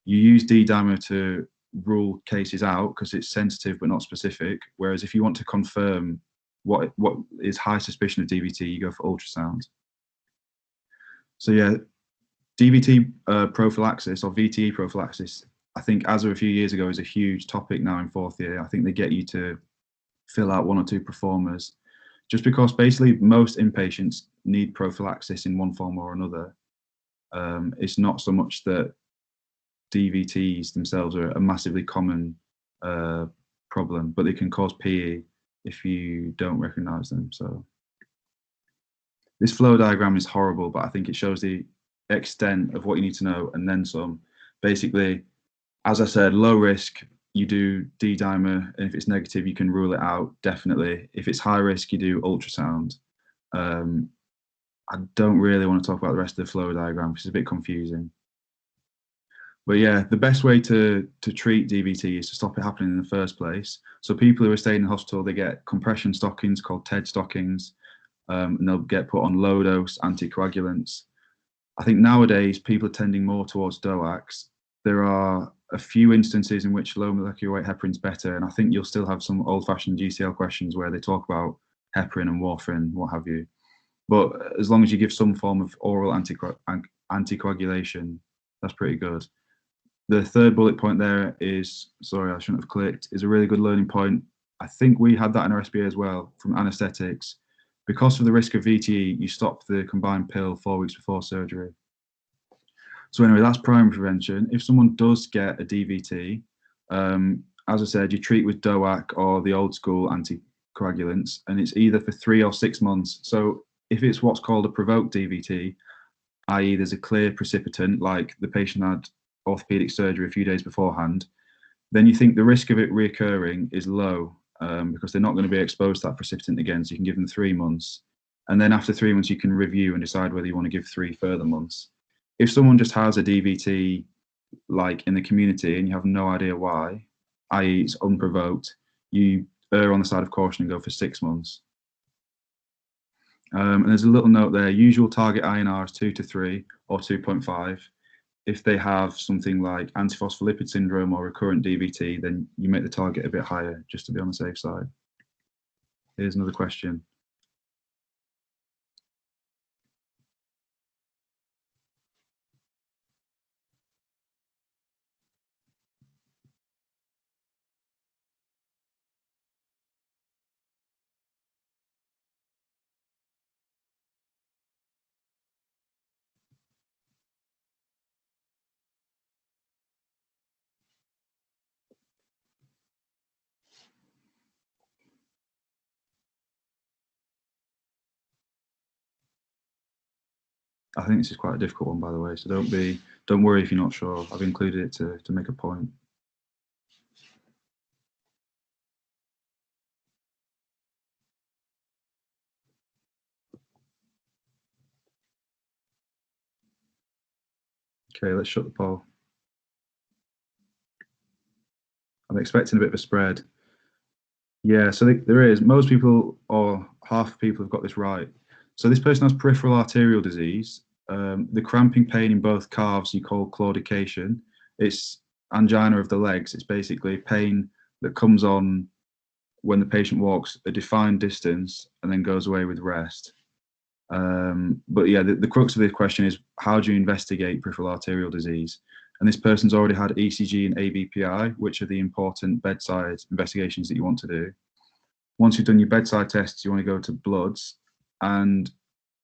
you use D-dimer to rule cases out because it's sensitive but not specific, whereas if you want to confirm what is high suspicion of DVT, you go for ultrasound. So yeah, DVT prophylaxis or VTE prophylaxis, I think as of a few years ago, is a huge topic now in 4th year. I think they get you to fill out 1 or 2 performers, just because basically most inpatients need prophylaxis in one form or another. It's not so much that DVTs themselves are a massively common problem, but they can cause PE if you don't recognize them. So this flow diagram is horrible, but I think it shows the extent of what you need to know and then some. Basically, as I said, low risk, you do D-dimer, and if it's negative, you can rule it out, definitely. If it's high risk, you do ultrasound. I don't really want to talk about the rest of the flow diagram because it's a bit confusing. But yeah, the best way to treat DVT is to stop it happening in the first place. So people who are staying in hospital, they get compression stockings called TED stockings, and they'll get put on low dose anticoagulants. I think nowadays people are tending more towards DOACs. There are a few instances in which low molecular weight heparin's better, and I think you'll still have some old-fashioned GCL questions where they talk about heparin and warfarin, what have you. But as long as you give some form of oral anticoagulation, that's pretty good. The third bullet point there is, sorry, I shouldn't have clicked, is a really good learning point. I think we had that in our SBA as well from anesthetics. Because of the risk of VTE, you stop the combined pill 4 weeks before surgery. So anyway, that's primary prevention. If someone does get a DVT, as I said, you treat with DOAC or the old school anticoagulants, and it's either for 3 or 6 months. So if it's what's called a provoked DVT, i.e. there's a clear precipitant, like the patient had orthopedic surgery a few days beforehand, then you think the risk of it reoccurring is low because they're not going to be exposed to that precipitant again. So you can give them 3 months. And then after 3 months, you can review and decide whether you want to give 3 further months. If someone just has a DVT like in the community and you have no idea why, i.e. it's unprovoked, you err on the side of caution and go for 6 months. And there's a little note there, usual target INR is 2 to 3 or 2.5. If they have something like antiphospholipid syndrome or recurrent DVT, then you make the target a bit higher just to be on the safe side. Here's another question. I think this is quite a difficult one, by the way, so don't worry if you're not sure. I've included it to make a point. Okay, let's shut the poll. I'm expecting a bit of a spread. Yeah, so there is. Most people, or half of people, have got this right. So this person has peripheral arterial disease. The cramping pain in both calves you call claudication. It's angina of the legs. It's basically pain that comes on when the patient walks a defined distance and then goes away with rest. But yeah, the crux of this question is, how do you investigate peripheral arterial disease? And this person's already had ECG and ABPI, which are the important bedside investigations that you want to do. Once you've done your bedside tests, you want to go to bloods. And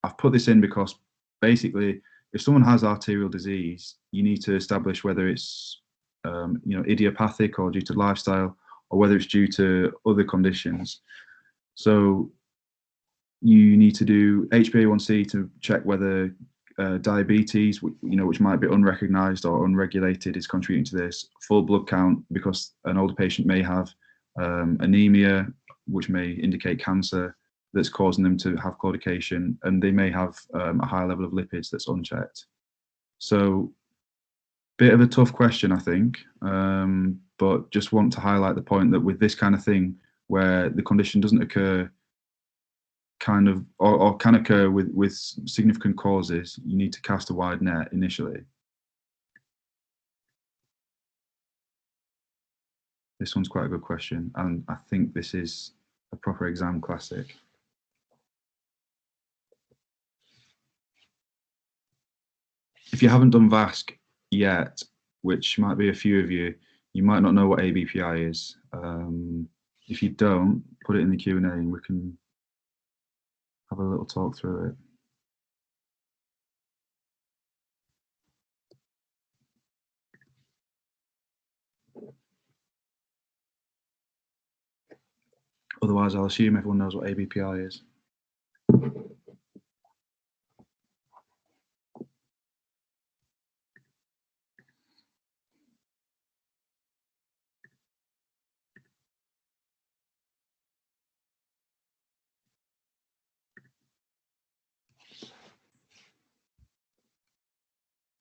I've put this in because basically, if someone has arterial disease, you need to establish whether it's idiopathic or due to lifestyle, or whether it's due to other conditions. So you need to do HbA1c to check whether diabetes, which might be unrecognized or unregulated, is contributing to this. Full blood count, because an older patient may have anemia, which may indicate cancer that's causing them to have claudication, and they may have a high level of lipids that's unchecked. So, bit of a tough question, I think, but just want to highlight the point that with this kind of thing, where the condition doesn't occur or can occur with significant causes, you need to cast a wide net initially. This one's quite a good question, and I think this is a proper exam classic. If you haven't done VASC yet, which might be a few of you, you might not know what ABPI is. If you don't, put it in the Q&A and we can have a little talk through it. Otherwise, I'll assume everyone knows what ABPI is.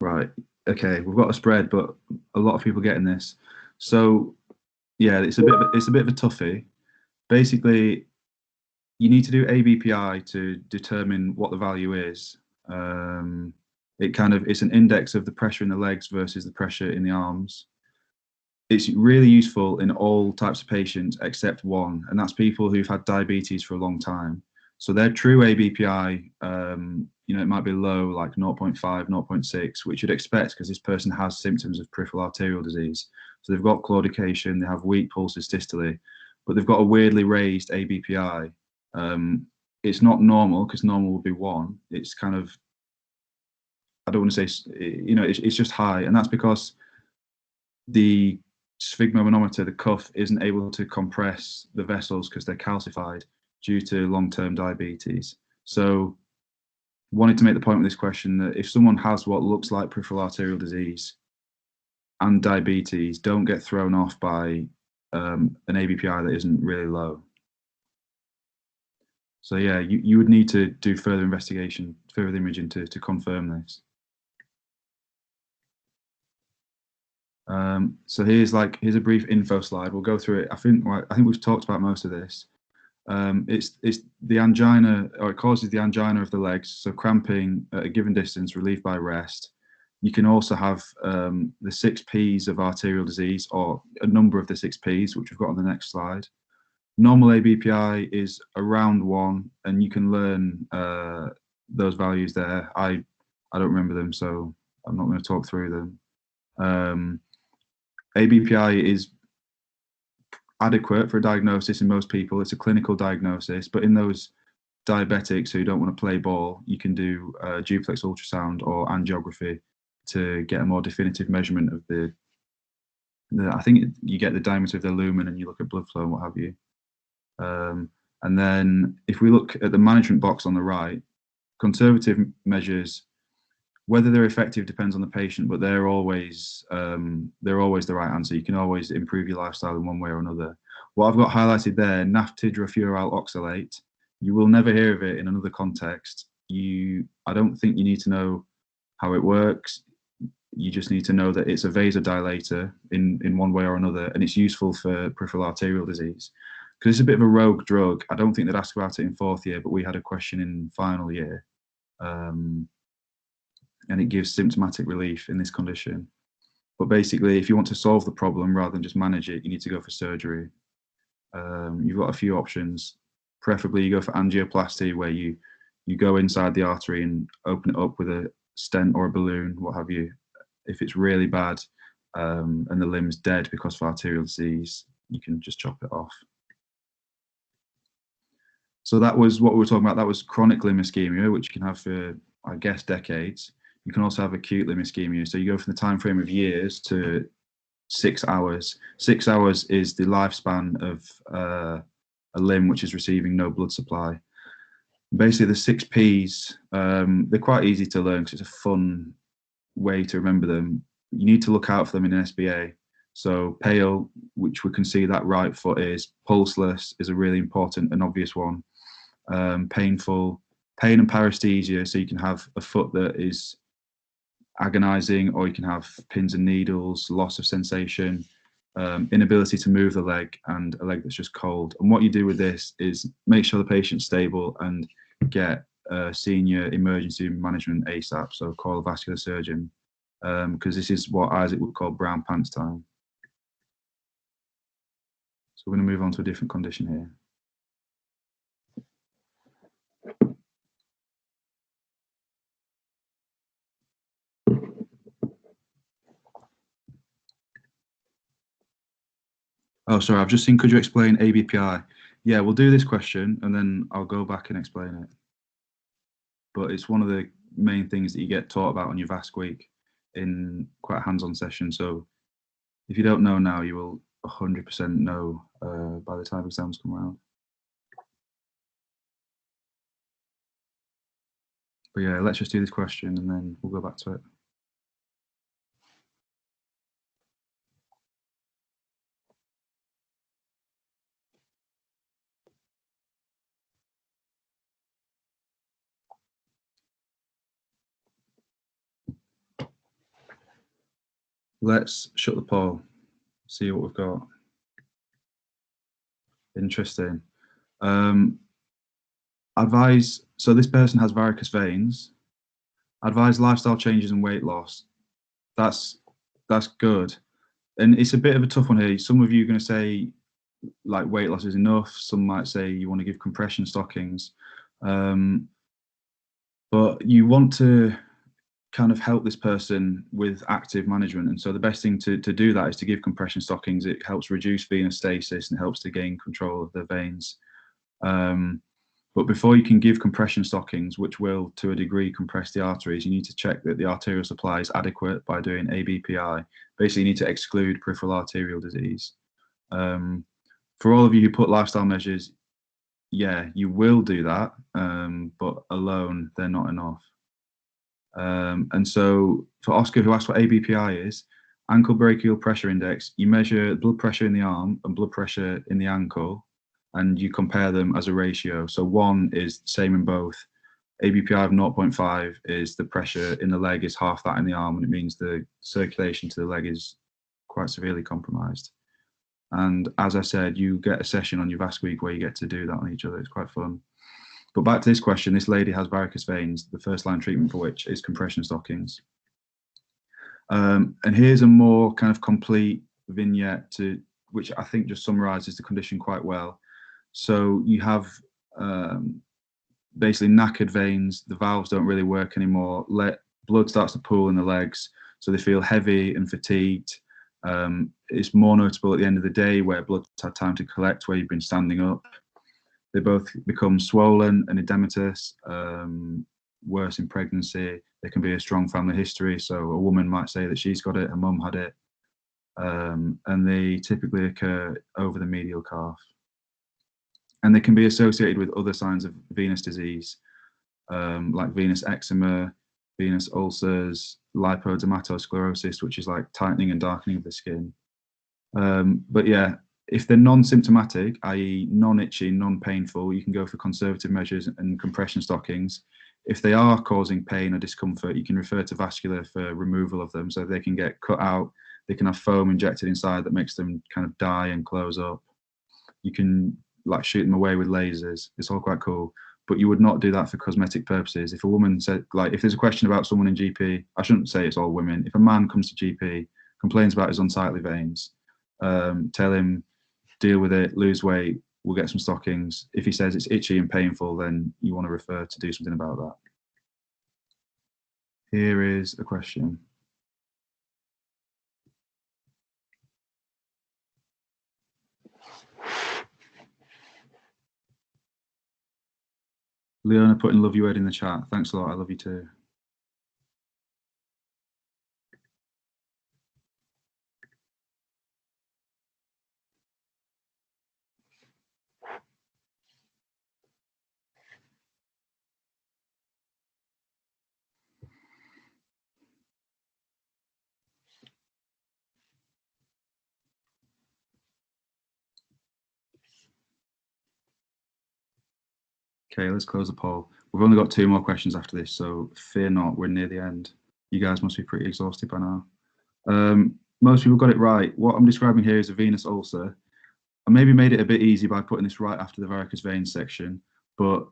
Right, okay, we've got a spread, but a lot of people getting this. So yeah, it's a bit of a toughie. Basically, you need to do ABPI to determine what the value is. It's an index of the pressure in the legs versus the pressure in the arms. It's really useful in all types of patients except one, and that's people who've had diabetes for a long time. So their true ABPI, it might be low, like 0.5, 0.6, which you'd expect because this person has symptoms of peripheral arterial disease. So they've got claudication, they have weak pulses distally, but they've got a weirdly raised ABPI. It's not normal, because normal would be 1. It's kind of, I don't want to say, it's just high, and that's because the sphygmomanometer, the cuff, isn't able to compress the vessels because they're calcified due to long-term diabetes. So wanted to make the point with this question that if someone has what looks like peripheral arterial disease and diabetes, don't get thrown off by an ABPI that isn't really low. So yeah, you would need to do further investigation, further imaging to confirm this. So here's a brief info slide. We'll go through it. I think we've talked about most of this. It's the angina, or it causes the angina of the legs. So cramping at a given distance, relieved by rest. You can also have the 6 Ps of arterial disease, or a number of the 6 Ps, which we've got on the next slide. Normal ABPI is around 1, and you can learn those values there. I don't remember them, so I'm not going to talk through them. ABPI is adequate for a diagnosis in most people. It's a clinical diagnosis, but in those diabetics who don't want to play ball, you can do duplex ultrasound or angiography to get a more definitive measurement of I think you get the diameter of the lumen and you look at blood flow and what have you. And then if we look at the management box on the right, conservative measures Whether they're effective depends on the patient, but they're always the right answer. You can always improve your lifestyle in one way or another. What I've got highlighted there, naphtidrofuryl oxalate. You will never hear of it in another context. I don't think you need to know how it works. You just need to know that it's a vasodilator in one way or another, and it's useful for peripheral arterial disease. Because it's a bit of a rogue drug. I don't think they'd ask about it in 4th year, but we had a question in final year. And it gives symptomatic relief in this condition. But basically, if you want to solve the problem rather than just manage it, you need to go for surgery. You've got a few options. Preferably, you go for angioplasty, where you go inside the artery and open it up with a stent or a balloon, what have you. If it's really bad and the limb's dead because of arterial disease, you can just chop it off. So that was what we were talking about. That was chronic limb ischemia, which you can have for, I guess, decades. You can also have acute limb ischemia. So you go from the time frame of years to 6 hours. 6 hours is the lifespan of a limb which is receiving no blood supply. Basically, the 6 Ps, they're quite easy to learn because it's a fun way to remember them. You need to look out for them in an SBA. So pale, which we can see that right foot is. Pulseless is a really important and obvious one. Painful, pain and paresthesia. So you can have a foot that is agonizing, or you can have pins and needles, loss of sensation, inability to move the leg, and a leg that's just cold. And what you do with this is make sure the patient's stable and get senior emergency management ASAP. So call a vascular surgeon, because this is what Isaac would call brown pants time. So we're going to move on to a different condition here. Oh, sorry, I've just seen, could you explain ABPI? Yeah, we'll do this question and then I'll go back and explain it. But it's one of the main things that you get taught about on your VASC week in quite a hands-on session. So if you don't know now, you will 100% know by the time exams come around. But yeah, let's just do this question and then we'll go back to it. Let's shut the poll, see what we've got. Interesting. Advise, so this person has varicose veins. Advise lifestyle changes and weight loss. That's good. And it's a bit of a tough one here. Some of you are going to say like weight loss is enough. Some might say you want to give compression stockings. But you want to kind of help this person with active management. And so the best thing to do that is to give compression stockings. It helps reduce venous stasis and helps to gain control of the veins. But before you can give compression stockings, which will to a degree compress the arteries, you need to check that the arterial supply is adequate by doing ABPI. Basically, you need to exclude peripheral arterial disease. For all of you who put lifestyle measures, yeah, you will do that, but alone, they're not enough. And so for Oscar, who asked what ABPI is, ankle brachial pressure index, you measure blood pressure in the arm and blood pressure in the ankle, and you compare them as a ratio. So 1 is the same in both. ABPI of 0.5 is the pressure in the leg is half that in the arm, and it means the circulation to the leg is quite severely compromised. And as I said, you get a session on your VASC week where you get to do that on each other. It's quite fun. But back to this question, this lady has varicose veins, the first line treatment for which is compression stockings. And here's a more kind of complete vignette which I think just summarizes the condition quite well. So you have basically knackered veins, the valves don't really work anymore, blood starts to pool in the legs, so they feel heavy and fatigued. It's more notable at the end of the day where blood's had time to collect, where you've been standing up. They both become swollen and edematous, worse in pregnancy. There can be a strong family history, so a woman might say that she's got it, her mum had it, and they typically occur over the medial calf. And they can be associated with other signs of venous disease, like venous eczema, venous ulcers, lipodermatosclerosis, which is like tightening and darkening of the skin. But yeah, if they're non-symptomatic, i.e. non-itchy, non-painful, you can go for conservative measures and compression stockings. If they are causing pain or discomfort, you can refer to Vascular for removal of them. So they can get cut out, they can have foam injected inside that makes them kind of die and close up. You can like shoot them away with lasers. It's all quite cool. But you would not do that for cosmetic purposes. If a woman said, like, if there's a question about someone in GP, I shouldn't say it's all women. If a man comes to GP, complains about his unsightly veins, tell him, deal with it, lose weight, we'll get some stockings. If he says it's itchy and painful, then you want to refer to do something about that. Here is a question. Leona putting love you word in the chat. Thanks a lot. I love you too. Okay, let's close the poll. We've only got 2 more questions after this, so fear not, we're near the end. You guys must be pretty exhausted by now. Most people got it right. What I'm describing here is a venous ulcer. I maybe made it a bit easy by putting this right after the varicose veins section, but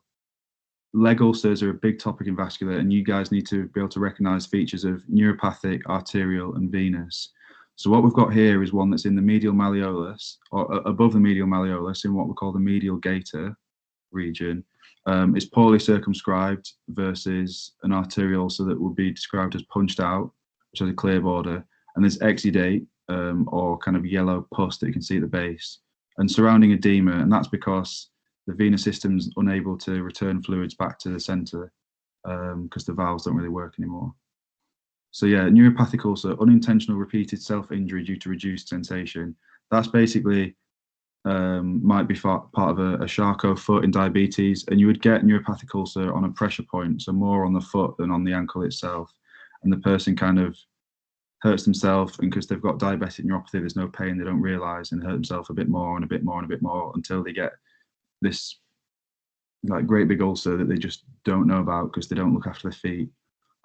leg ulcers are a big topic in vascular, and you guys need to be able to recognize features of neuropathic, arterial, and venous. So what we've got here is one that's in the medial malleolus, or above the medial malleolus, in what we call the medial gaiter region. It's poorly circumscribed versus an arterial ulcer that would be described as punched out, which has a clear border, and there's exudate or kind of yellow pus that you can see at the base, and surrounding edema, and that's because the venous system's unable to return fluids back to the center because the valves don't really work anymore. So yeah, neuropathic ulcer, unintentional repeated self-injury due to reduced sensation. That's basically might be part of a Charcot foot in diabetes, and you would get neuropathic ulcer on a pressure point, so more on the foot than on the ankle itself, and the person kind of hurts themselves, and because they've got diabetic neuropathy, there's no pain, they don't realize, and hurt themselves a bit more and a bit more and a bit more until they get this like great big ulcer that they just don't know about because they don't look after their feet.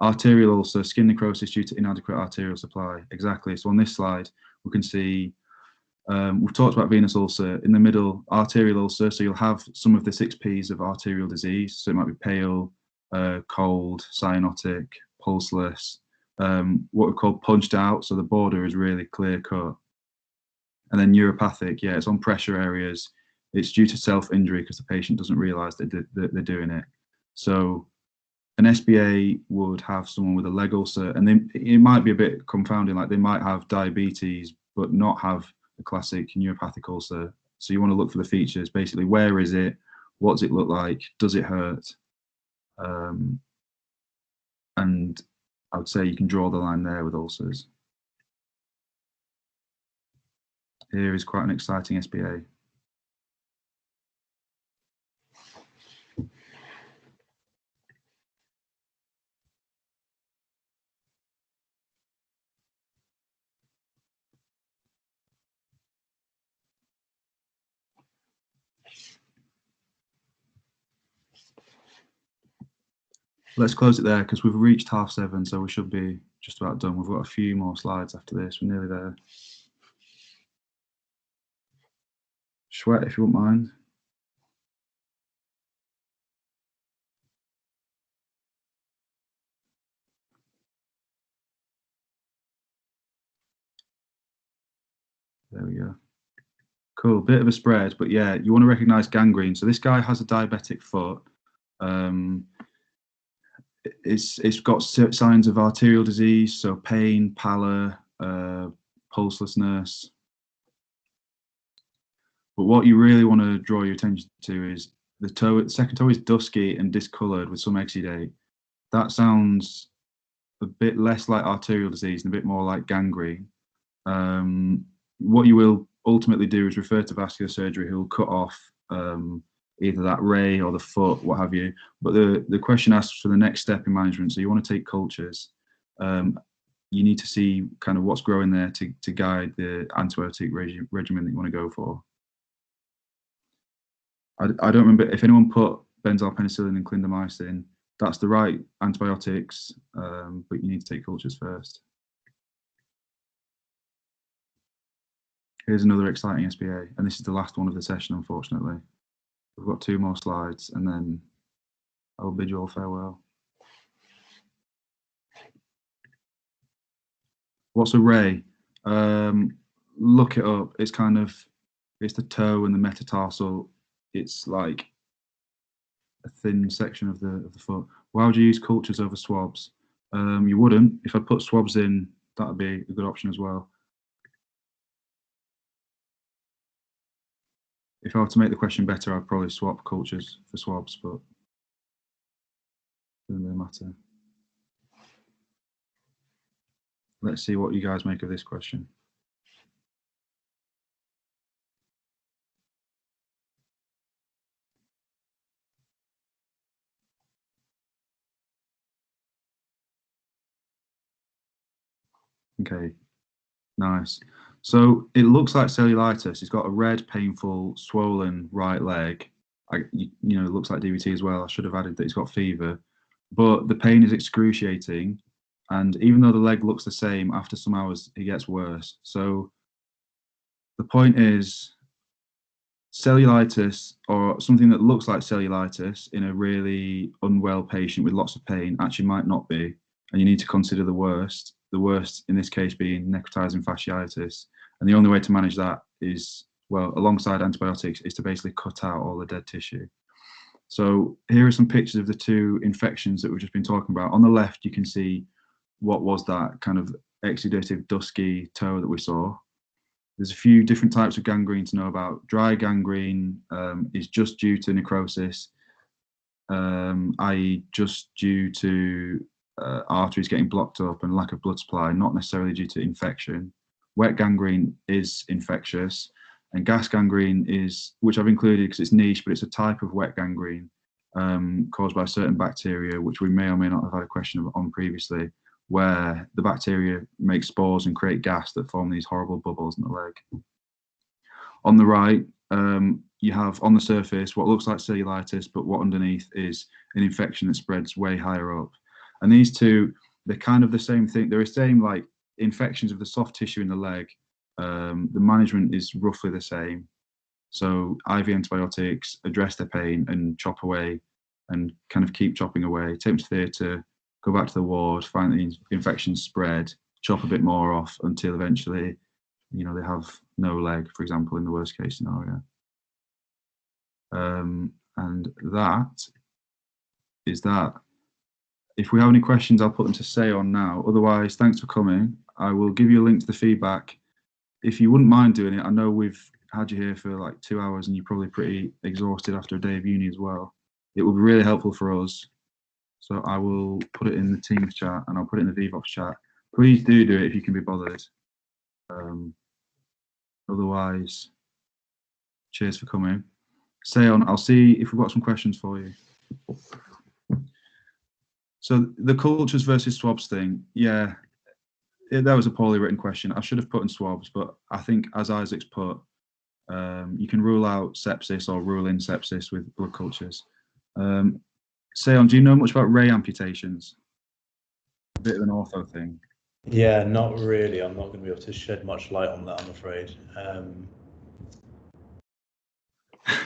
Arterial ulcer, skin necrosis due to inadequate arterial supply. Exactly. So on this slide, we can see we've talked about venous ulcer. In the middle, arterial ulcer. So you'll have some of the 6 Ps of arterial disease. So it might be pale, cold, cyanotic, pulseless. What we call punched out. So the border is really clear cut. And then neuropathic. Yeah, it's on pressure areas. It's due to self-injury because the patient doesn't realize that they're doing it. So an SBA would have someone with a leg ulcer, and it might be a bit confounding, like they might have diabetes, but not have a classic neuropathic ulcer. So you want to look for the features, basically, where is it? What does it look like? Does it hurt? And I would say you can draw the line there with ulcers. Here is quite an exciting SBA. Let's close it there because we've reached 7:30, so we should be just about done. We've got a few more slides after this. We're nearly there. Sweat, if you wouldn't mind. There we go. Cool, bit of a spread, but yeah, you want to recognize gangrene. So this guy has a diabetic foot. It's got signs of arterial disease, so pain, pallor, pulselessness. But what you really want to draw your attention to is the toe. The second toe is dusky and discolored with some exudate. That sounds a bit less like arterial disease and a bit more like gangrene. What you will ultimately do is refer to vascular surgery, who will cut off either that ray or the foot, what have you. But the question asks for the next step in management. So you want to take cultures. You need to see kind of what's growing there to guide the antibiotic regimen that you want to go for. I don't remember if anyone put benzyl penicillin and clindamycin. That's the right antibiotics, but you need to take cultures first. Here's another exciting SPA, and this is the last one of the session, unfortunately. We've got 2 more slides, and then I will bid you all farewell. What's a ray? Look it up. It's kind of, it's the toe and the metatarsal. It's like a thin section of the foot. Why would you use cultures over swabs? You wouldn't. If I put swabs in, that would be a good option as well. If I were to make the question better, I'd probably swap cultures for swabs, but it doesn't really matter. Let's see what you guys make of this question. Okay, nice. So it looks like cellulitis. It's got a red, painful, swollen right leg. You know, it looks like DVT as well. I should have added that he's got fever, but the pain is excruciating. And even though the leg looks the same, after some hours, it gets worse. So the point is, cellulitis, or something that looks like cellulitis in a really unwell patient with lots of pain, actually might not be. And you need to consider the worst. The worst in this case being necrotizing fasciitis. And the only way to manage that is, well, alongside antibiotics, is to basically cut out all the dead tissue. So here are some pictures of the 2 infections that we've just been talking about. On the left, you can see what was that kind of exudative, dusky toe that we saw. There's a few different types of gangrene to know about. Dry gangrene is just due to necrosis, i.e. just due to arteries getting blocked up and lack of blood supply, not necessarily due to infection. Wet gangrene is infectious, and gas gangrene is, which I've included because it's niche, but it's a type of wet gangrene caused by certain bacteria, which we may or may not have had a question on previously, where the bacteria make spores and create gas that form these horrible bubbles in the leg. On the right, you have on the surface what looks like cellulitis, but what underneath is an infection that spreads way higher up. And these 2, they're kind of the same thing. They're the same, like infections of the soft tissue in the leg. The management is roughly the same. So IV antibiotics, address the pain and chop away and kind of keep chopping away. Take them to theatre, go back to the ward, find the infection spread, chop a bit more off until eventually, you know, they have no leg, for example, in the worst case scenario. And that is that. If we have any questions, I'll put them to say on now. Otherwise, thanks for coming. I will give you a link to the feedback. If you wouldn't mind doing it, I know we've had you here for like 2 hours and you're probably pretty exhausted after a day of uni as well. It would be really helpful for us. So I will put it in the Teams chat and I'll put it in the VVox chat. Please do it if you can be bothered. Otherwise, cheers for coming. Say on, I'll see if we've got some questions for you. So the cultures versus swabs thing, yeah, that was a poorly written question. I should have put in swabs, but I think as Isaac's put, you can rule out sepsis or rule in sepsis with blood cultures. Seon, do you know much about ray amputations? A bit of an ortho thing. Yeah, not really. I'm not going to be able to shed much light on that, I'm afraid.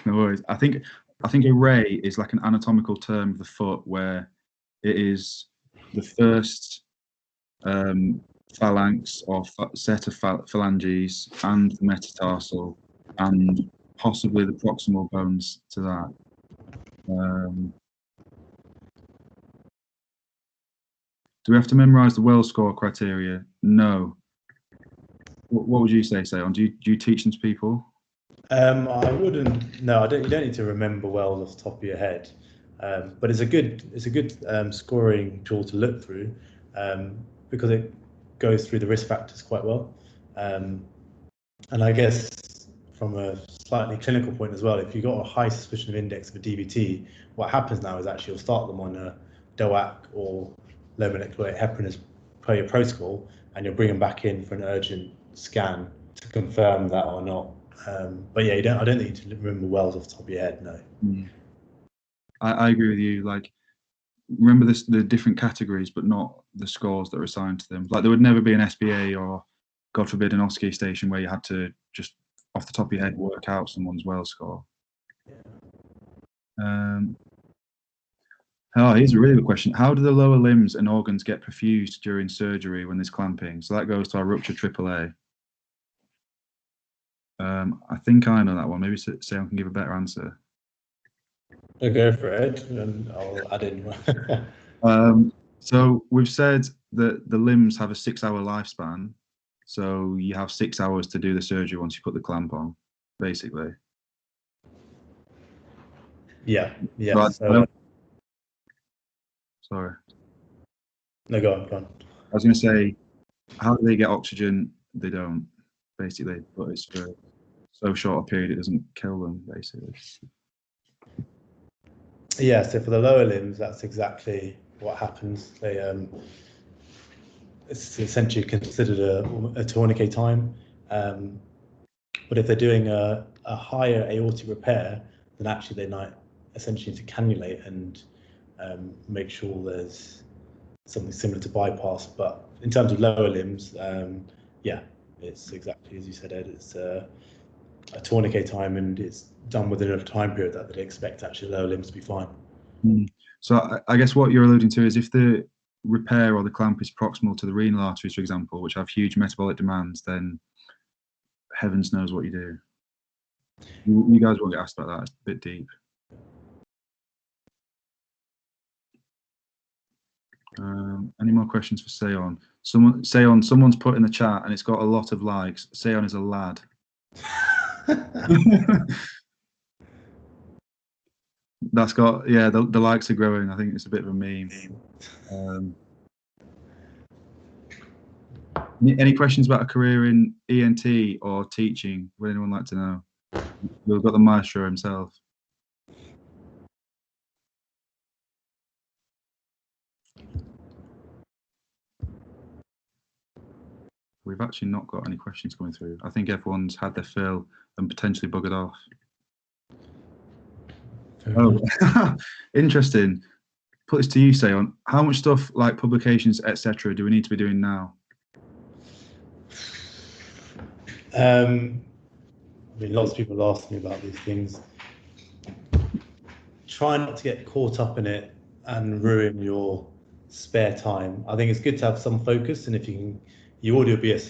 No worries. I think a ray is like an anatomical term of the foot where it is the first phalanx or set of phalanges and the metatarsal and possibly the proximal bones to that. Do we have to memorise the Wells score criteria? No. What would you say, Seon? Do you teach them to people? I wouldn't. No, I don't. You don't need to remember Wells off the top of your head, but it's a good scoring tool to look through because it goes through the risk factors quite well. And I guess from a slightly clinical point as well. If you've got a high suspicion of index of a DVT, what happens now is actually you'll start them on a DOAC or low molecular weight heparin as per your protocol, and you'll bring them back in for an urgent scan to confirm that or not. But yeah, I don't think you need to remember wells off the top of your head, no. I agree with you. Like, remember the different categories, but not the scores that are assigned to them. Like, there would never be an SBA or, God forbid, an OSCE station where you had to just off the top of your head work out someone's well score. Oh, here's a really good question. How do the lower limbs and organs get perfused during surgery when there's clamping? So that goes to our rupture AAA. I think I know that one. Maybe Seon can give a better answer. I'll go for it, and I'll add in. So we've said that the limbs have a 6-hour lifespan. So you have 6 hours to do the surgery once you put the clamp on, basically. Yeah. So sorry. No, go on. I was going to say, how do they get oxygen? They don't, basically, but it's for so short a period it doesn't kill them, basically. Yeah, so for the lower limbs, that's exactly what happens. They it's essentially considered a tourniquet time. But if they're doing a higher aortic repair, then actually they might essentially need to cannulate and make sure there's something similar to bypass. But in terms of lower limbs, yeah, it's exactly as you said, Ed. It's a tourniquet time, and it's done within a time period that they'd expect actually lower limbs to be fine. So I guess what you're alluding to is if the repair or the clamp is proximal to the renal arteries, for example, which have huge metabolic demands, then heavens knows what you do. You guys won't get asked about that. It's a bit deep. Any more questions for Seon? Someone's put in the chat, and it's got a lot of likes. Seon is a lad. That's got, yeah, the likes are growing. I think it's a bit of a meme. Any questions about a career in ENT or teaching? Would anyone like to know? We've got the maestro himself. We've actually not got any questions coming through. I think everyone's had their fill and potentially buggered off. Oh, interesting. Put this to you, Seon. How much stuff like publications, etc., do we need to be doing now? I mean, lots of people ask me about these things. Try not to get caught up in it and ruin your spare time. I think it's good to have some focus, and if you can, you audio BSc